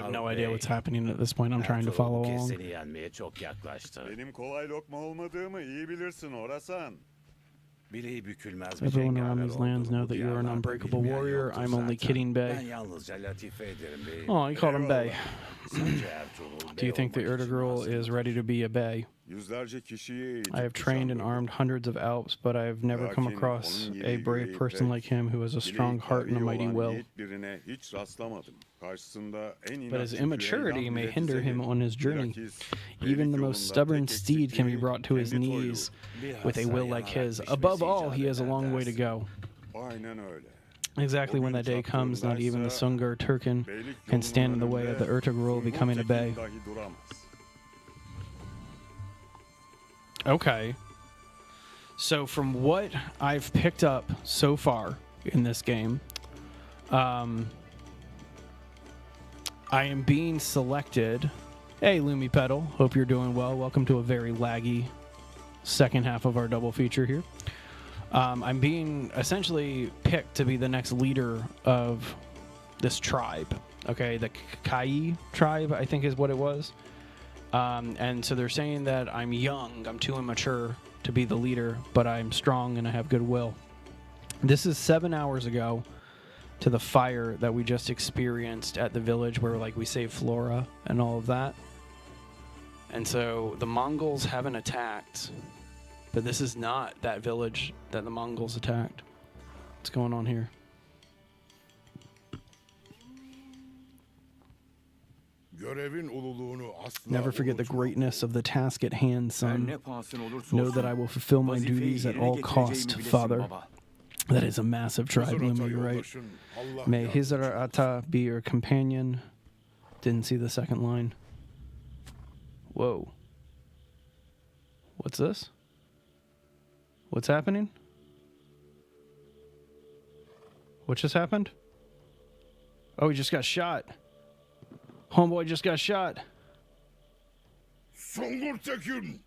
have no idea what's happening at this point. I'm trying to follow along. Seni yenmeye çok yaklaştı. Benim kolay lokma olmadığımı iyi bilirsin Orasan. Bileği bükülmez bir Everyone around cengaver these lands olduğunu know that bu you're an diyarlarda unbreakable bilmeyen warrior. yoktur I'm only zaten. kidding, Bey. Ben yalnızca latife ederim beyim. Oh, you called him Bey. Sence Ertuğrul Do you think the bey olmak için Ertugrul hazır is mıdır? ready to be a Bey? Yüzlerce kişiyi eğitip I have trained and kuşandırdı. armed hundreds of Alps, but I have never come Lakin across onun a gibi brave yüreği person pek, like him who has a bileği strong heart and a kavi mighty olan will. yiğit birine hiç rastlamadım. Karşısında en But his inatçı immaturity küreğden may bile hinder him düzeli. on his journey. Bilakis Even beylik the most yolunda stubborn tek steed can be eksikliği brought to his kendi toyluğu. knees with a Bilhassa will like yanarak his. pişmesi Above all, icap he has a eder long way to dersin. go. Aynen öyle. Exactly when that day comes, not even the Sungur Turkin can stand in the way of the Ertugrul becoming a Bey. Dahi duramaz. Okay. So from what I've picked up so far in this game, I am being selected. Hey, Lumi Pedal. Hope you're doing well. Welcome to a very laggy second half of our double feature here. I'm being essentially picked to be the next leader of this tribe. Okay, the Kai tribe, I think is what it was. And so they're saying that I'm young, I'm too immature to be the leader, but I'm strong and I have goodwill. This is 7 hours ago to the fire that we just experienced at the village where like we saved Flora and all of that. And so the Mongols haven't attacked But this is not that village that the Mongols attacked. What's going on here? Görevin ululuğunu asla Never forget the unutma. greatness of the task at hand, Her son. ne pahasına olursa Know olsun, that I will fulfill my vazifeyi duties at yerine all cost, getireceğimi bilesin Father. baba. That is a massive tribe, Huzur Lumi, ata you're right. yoldaşın, Allah May yardım his or etsin. Ata be your companion. Didn't see the second line. Whoa. What's this? What's happening? What just happened? Oh, he just got shot. Homeboy just got shot. Sungur Tekin.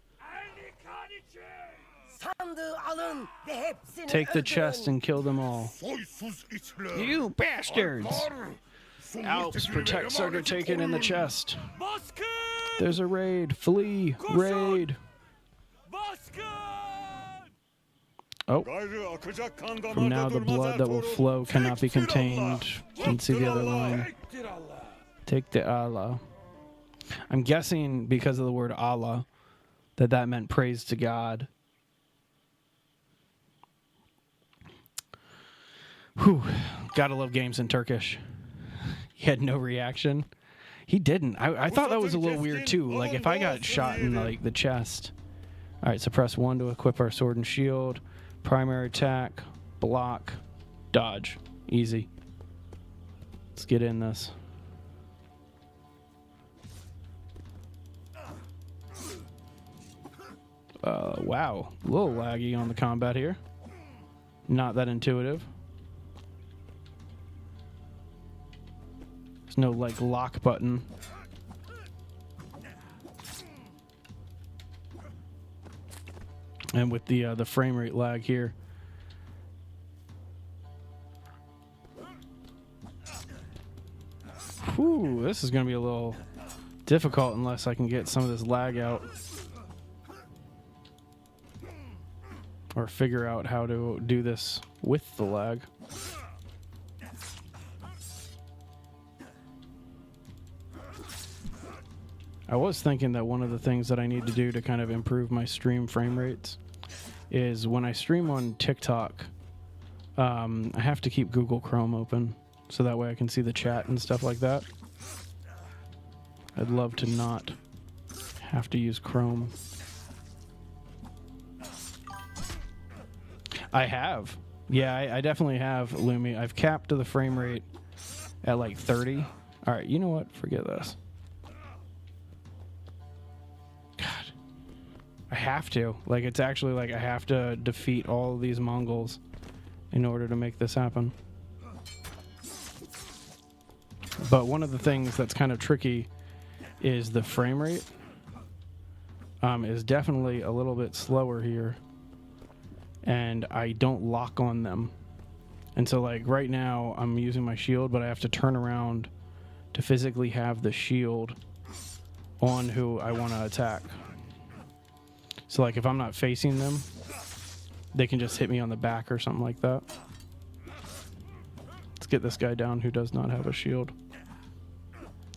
Sandığı alın ve hepsini Take the öldürün. chest and kill them all. Soysuz itler. You bastards! Alplar, Sungur Alps, Tekin'in protect Sugar emaneti Taken in the koruyun. chest. Baskın! There's a raid. Flee. Raid. Baskın! Oh. Gayrı akacak kan From damarda now, the durmaz blood that will Ertuğrul. flow cannot be Tektir contained. Allah. Didn't see the Tektir other Allah. line. Tektir Allah! Take the Allah. I'm guessing because of the word Allah that meant praise to God. Whew. Gotta love games in Turkish. He had no reaction. He didn't. I thought that was a little weird too. Like if I got shot in like the chest. All right, so press 1 to equip our sword and shield. Primary attack, block, dodge. Easy. Let's get in this. Wow, a little laggy on the combat here. Not that intuitive. There's no like lock button. And with the frame rate lag here. Whew, this is going to be a little difficult unless I can get some of this lag out. Or figure out how to do this with the lag. I was thinking that one of the things that I need to do to kind of improve my stream frame rates is when I stream on TikTok, I have to keep Google Chrome open so that way I can see the chat and stuff like that. I'd love to not have to use Chrome. I have. Yeah, I definitely have, Lumi. I've capped the frame rate at like 30. All right, you know what? Forget this. God. I have to. Like, it's actually like I have to defeat all of these Mongols in order to make this happen. But one of the things that's kind of tricky is the frame rate is definitely a little bit slower here. And I don't lock on them. And so like right now I'm using my shield, but I have to turn around to physically have the shield on who I want to attack. So like if I'm not facing them, they can just hit me on the back or something like that. Let's get this guy down who does not have a shield.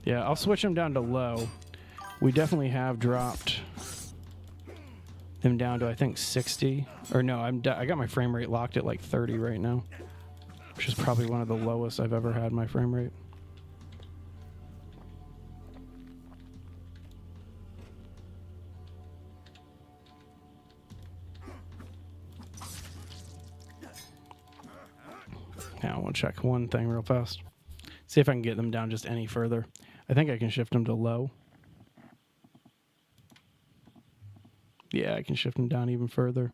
Yeah, I'll switch him down to low. We definitely have dropped them down to I think 60, or no, I got my frame rate locked at like 30 right now, which is probably one of the lowest I've ever had my frame rate. Now I want to check one thing real fast, see if I can get them down just any further. I think I can shift them to low. Yeah, I can shift them down even further.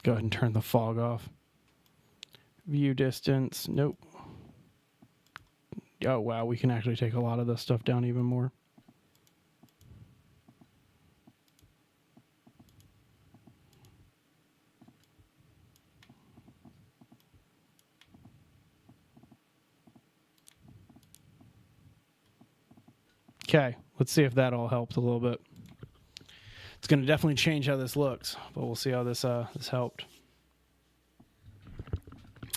Go ahead and turn the fog off. View distance, nope. Oh wow, we can actually take a lot of this stuff down even more. Okay, let's see if that all helped a little bit. It's going to definitely change how this looks, but we'll see how this helped.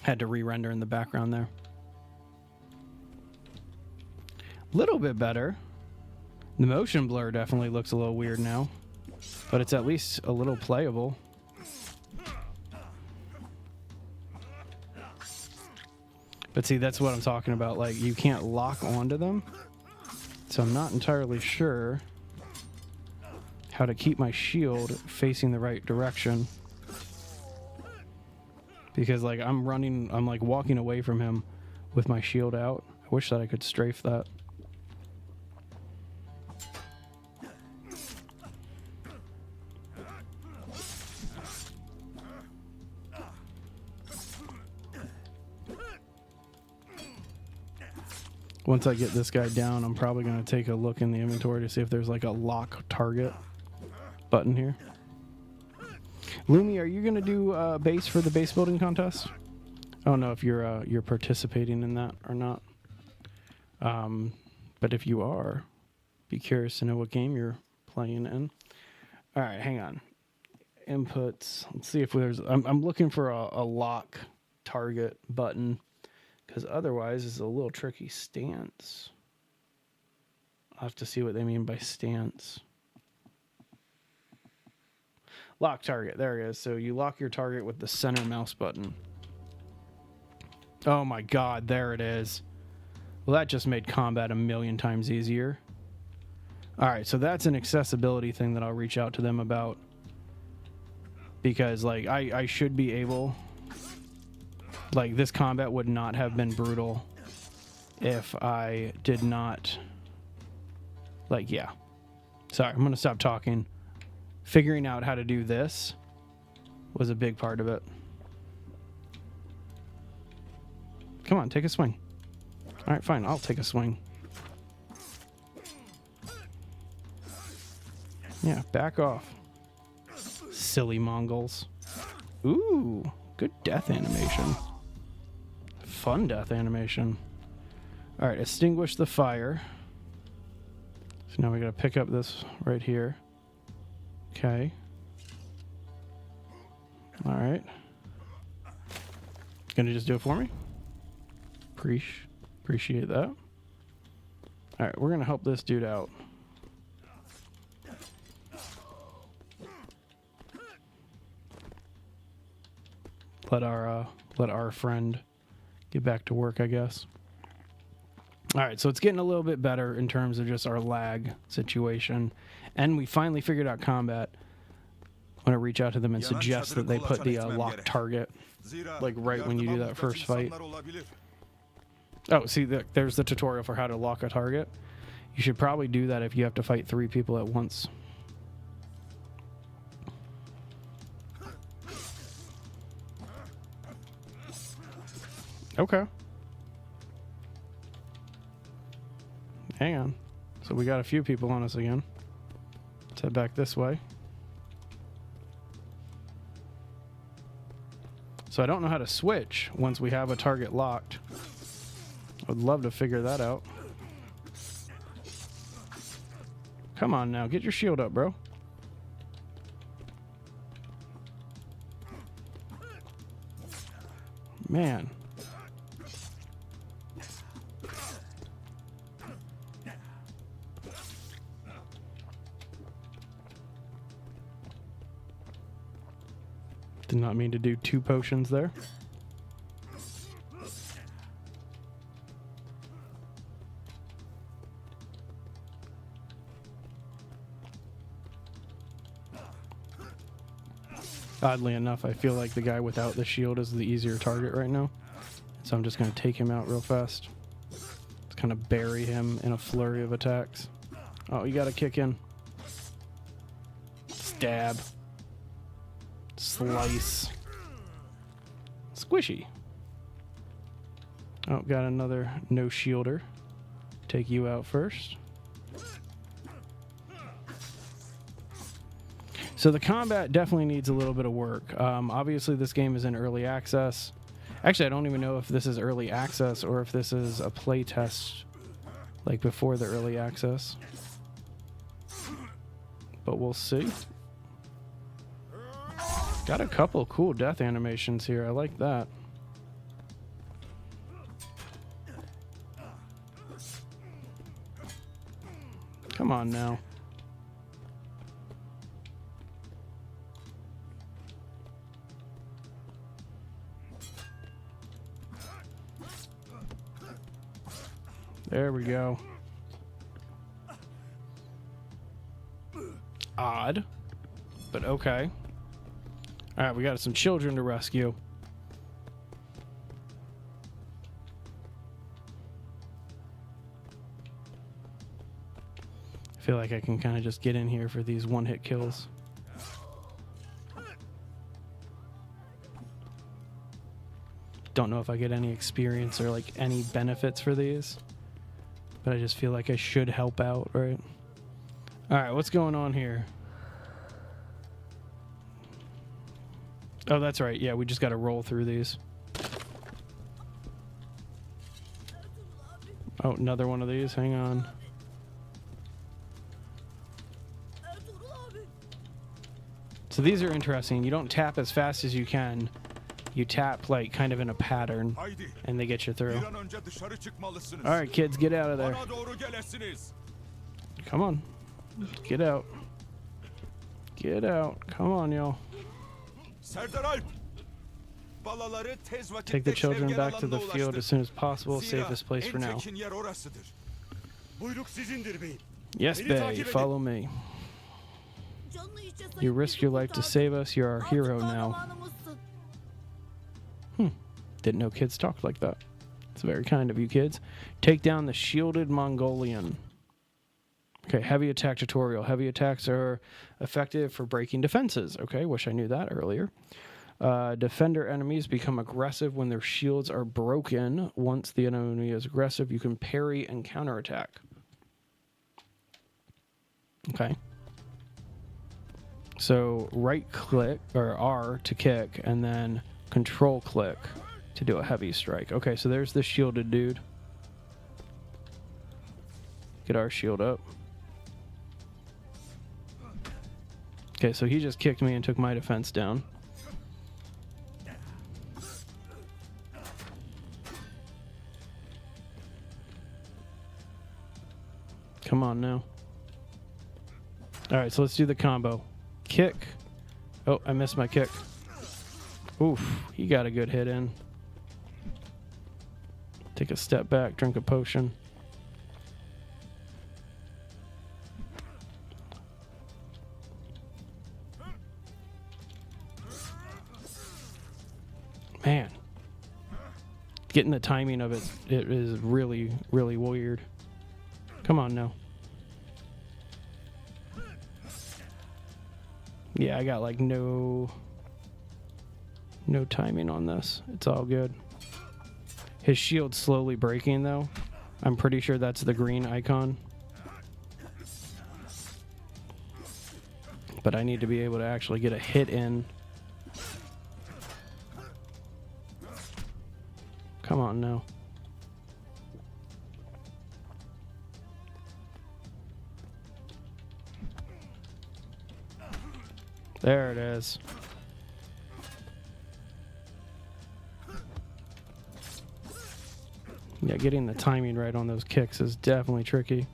Had to re-render in the background there. Little bit better. The motion blur definitely looks a little weird now, but it's at least a little playable. But see, that's what I'm talking about. Like, you can't lock onto them. So I'm not entirely sure how to keep my shield facing the right direction. Because, like, I'm like walking away from him with my shield out. I wish that I could strafe that. Once I get this guy down, I'm probably going to take a look in the inventory to see if there's like a lock target button here. Lumi, are you going to do base for the base building contest? I don't know if you're participating in that or not. But if you are, be curious to know what game you're playing in. All right, hang on. Inputs. Let's see if there's... I'm looking for a lock target button. Because otherwise, it's a little tricky. Stance. I'll have to see what they mean by stance. Lock target. There it is. So you lock your target with the center mouse button. Oh my god, there it is. Well, that just made combat a million times easier. Alright, so that's an accessibility thing that I'll reach out to them about. Because, like, I should be able... Like, this combat would not have been brutal if I did not... Like, yeah. Sorry, I'm going to stop talking. Figuring out how to do this was a big part of it. Come on, take a swing. All right, fine, I'll take a swing. Yeah, back off. Silly Mongols. Ooh, good death animation. Fun death animation. All right, extinguish the fire. So now we got to pick up this right here. Okay. All right. Gonna just do it for me? Appreciate that. All right, we're gonna help this dude out. Let our friend get back to work, I guess. All right, so it's getting a little bit better in terms of just our lag situation. And we finally figured out combat. I'm going to reach out to them and suggest that they put the lock target, like right when you do that first fight. Oh, see, there's the tutorial for how to lock a target. You should probably do that if you have to fight 3 people at once. Okay. Hang on. So we got a few people on us again. Let's head back this way. So I don't know how to switch once we have a target locked. I would love to figure that out. Come on now, get your shield up, bro. Man. Did not mean to do 2 potions there. Oddly enough, I feel like the guy without the shield is the easier target right now. So I'm just going to take him out real fast. Just kind of bury him in a flurry of attacks. Oh, you got to kick in. Stab. Slice. Squishy. Oh, got another no shielder. Take you out first. So the combat definitely needs a little bit of work. Obviously, this game is in early access. Actually, I don't even know if this is early access or if this is a play test, like before the early access. But we'll see. Got a couple cool death animations here. I like that. Come on now. There we go. Odd, but okay. All right, we got some children to rescue. I feel like I can kind of just get in here for these one-hit kills. Don't know if I get any experience or like any benefits for these, but I just feel like I should help out, right? All right, what's going on here? Oh, that's right. Yeah, we just got to roll through these. Oh, another one of these. Hang on. So these are interesting. You don't tap as fast as you can. You tap like kind of in a pattern, and they get you through. All right, kids, get out of there. Come on. Get out. Get out. Come on, y'all. Take the children back to the field as soon as possible. Safest place for now. Yes, Bay. Follow me. You risk your life to save us. You're our hero now. Didn't know kids talked like that. It's very kind of you kids. Take down the shielded Mongolian. Okay, heavy attack tutorial. Heavy attacks are effective for breaking defenses. Okay, wish I knew that earlier. Defender enemies become aggressive when their shields are broken. Once the enemy is aggressive, you can parry and counterattack. Okay. So right click, or R to kick, and then control click to do a heavy strike. Okay, so there's the shielded dude. Get our shield up. Okay, so he just kicked me and took my defense down. Come on now. Alright, so let's do the combo. Kick. Oh, I missed my kick. Oof, he got a good hit in. Take a step back, drink a potion. Man. Getting the timing of it is really, really weird. Come on now. Yeah, I got like no timing on this. It's all good. His shield's slowly breaking though. I'm pretty sure that's the green icon. But I need to be able to actually get a hit in. Come on now. There it is. Yeah, getting the timing right on those kicks is definitely tricky.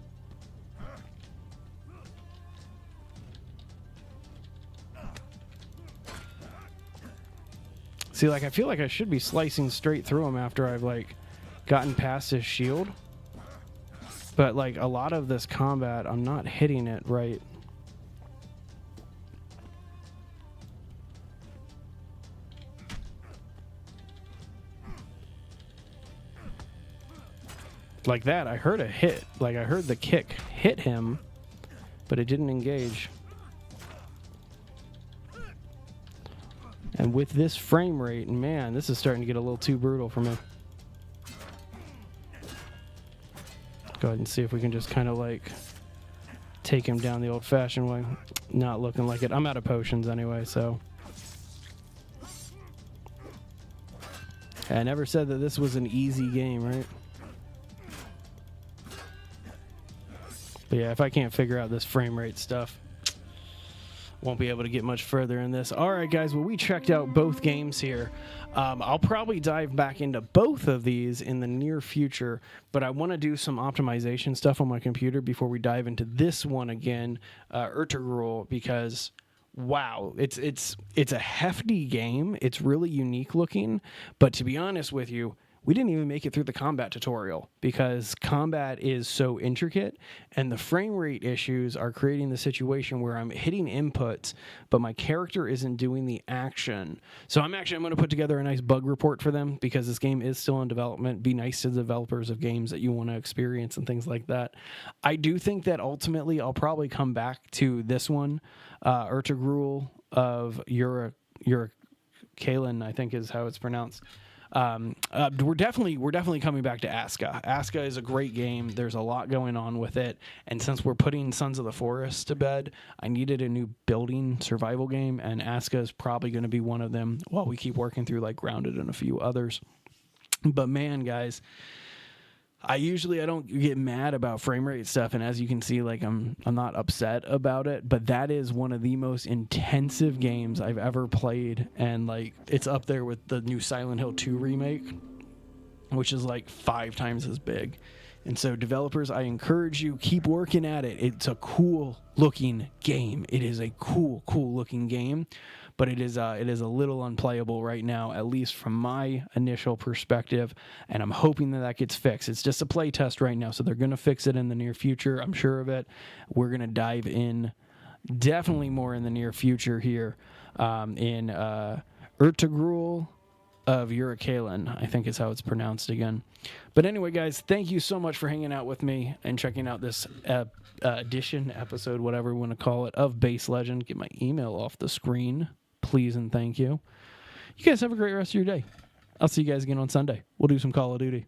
See, like, I feel like I should be slicing straight through him after I've, like, gotten past his shield. But, like, a lot of this combat, I'm not hitting it right. Like that, I heard a hit. Like, I heard the kick hit him, but it didn't engage. And with this frame rate, man, this is starting to get a little too brutal for me. Go ahead and see if we can just kind of like take him down the old-fashioned way. Not looking like it. I'm out of potions anyway, so. I never said that this was an easy game, right? But yeah, if I can't figure out this frame rate stuff, won't be able to get much further in this. All right, guys. Well, we checked out both games here. I'll probably dive back into both of these in the near future, but I want to do some optimization stuff on my computer before we dive into this one again, Ertugrul, because wow, it's a hefty game. It's really unique looking, but to be honest with you, we didn't even make it through the combat tutorial because combat is so intricate and the frame rate issues are creating the situation where I'm hitting inputs, but my character isn't doing the action. So I'm going to put together a nice bug report for them because this game is still in development. Be nice to the developers of games that you want to experience and things like that. I do think that ultimately I'll probably come back to this one, Ertugrul of Ulukayin, I think is how it's pronounced. We're definitely coming back to ASKA. ASKA is a great game. There's a lot going on with it. And since we're putting Sons of the Forest to bed, I needed a new building survival game, and ASKA is probably going to be one of them while we keep working through like Grounded and a few others. But man, guys, I don't get mad about frame rate stuff, and as you can see, like I'm not upset about it, but that is one of the most intensive games I've ever played, and like it's up there with the new Silent Hill 2 remake, which is like 5 times as big. And so developers, I encourage you, keep working at it. It's a cool looking game. It is a cool looking game, but it is a little unplayable right now, at least from my initial perspective, and I'm hoping that gets fixed. It's just a play test right now, so they're going to fix it in the near future. I'm sure of it. We're going to dive in definitely more in the near future here in Ertugrul of Ulukayin, I think is how it's pronounced again. But anyway, guys, thank you so much for hanging out with me and checking out this episode, whatever we want to call it, of Base Legend. Get my email off the screen, please and thank you. You guys have a great rest of your day. I'll see you guys again on Sunday. We'll do some Call of Duty.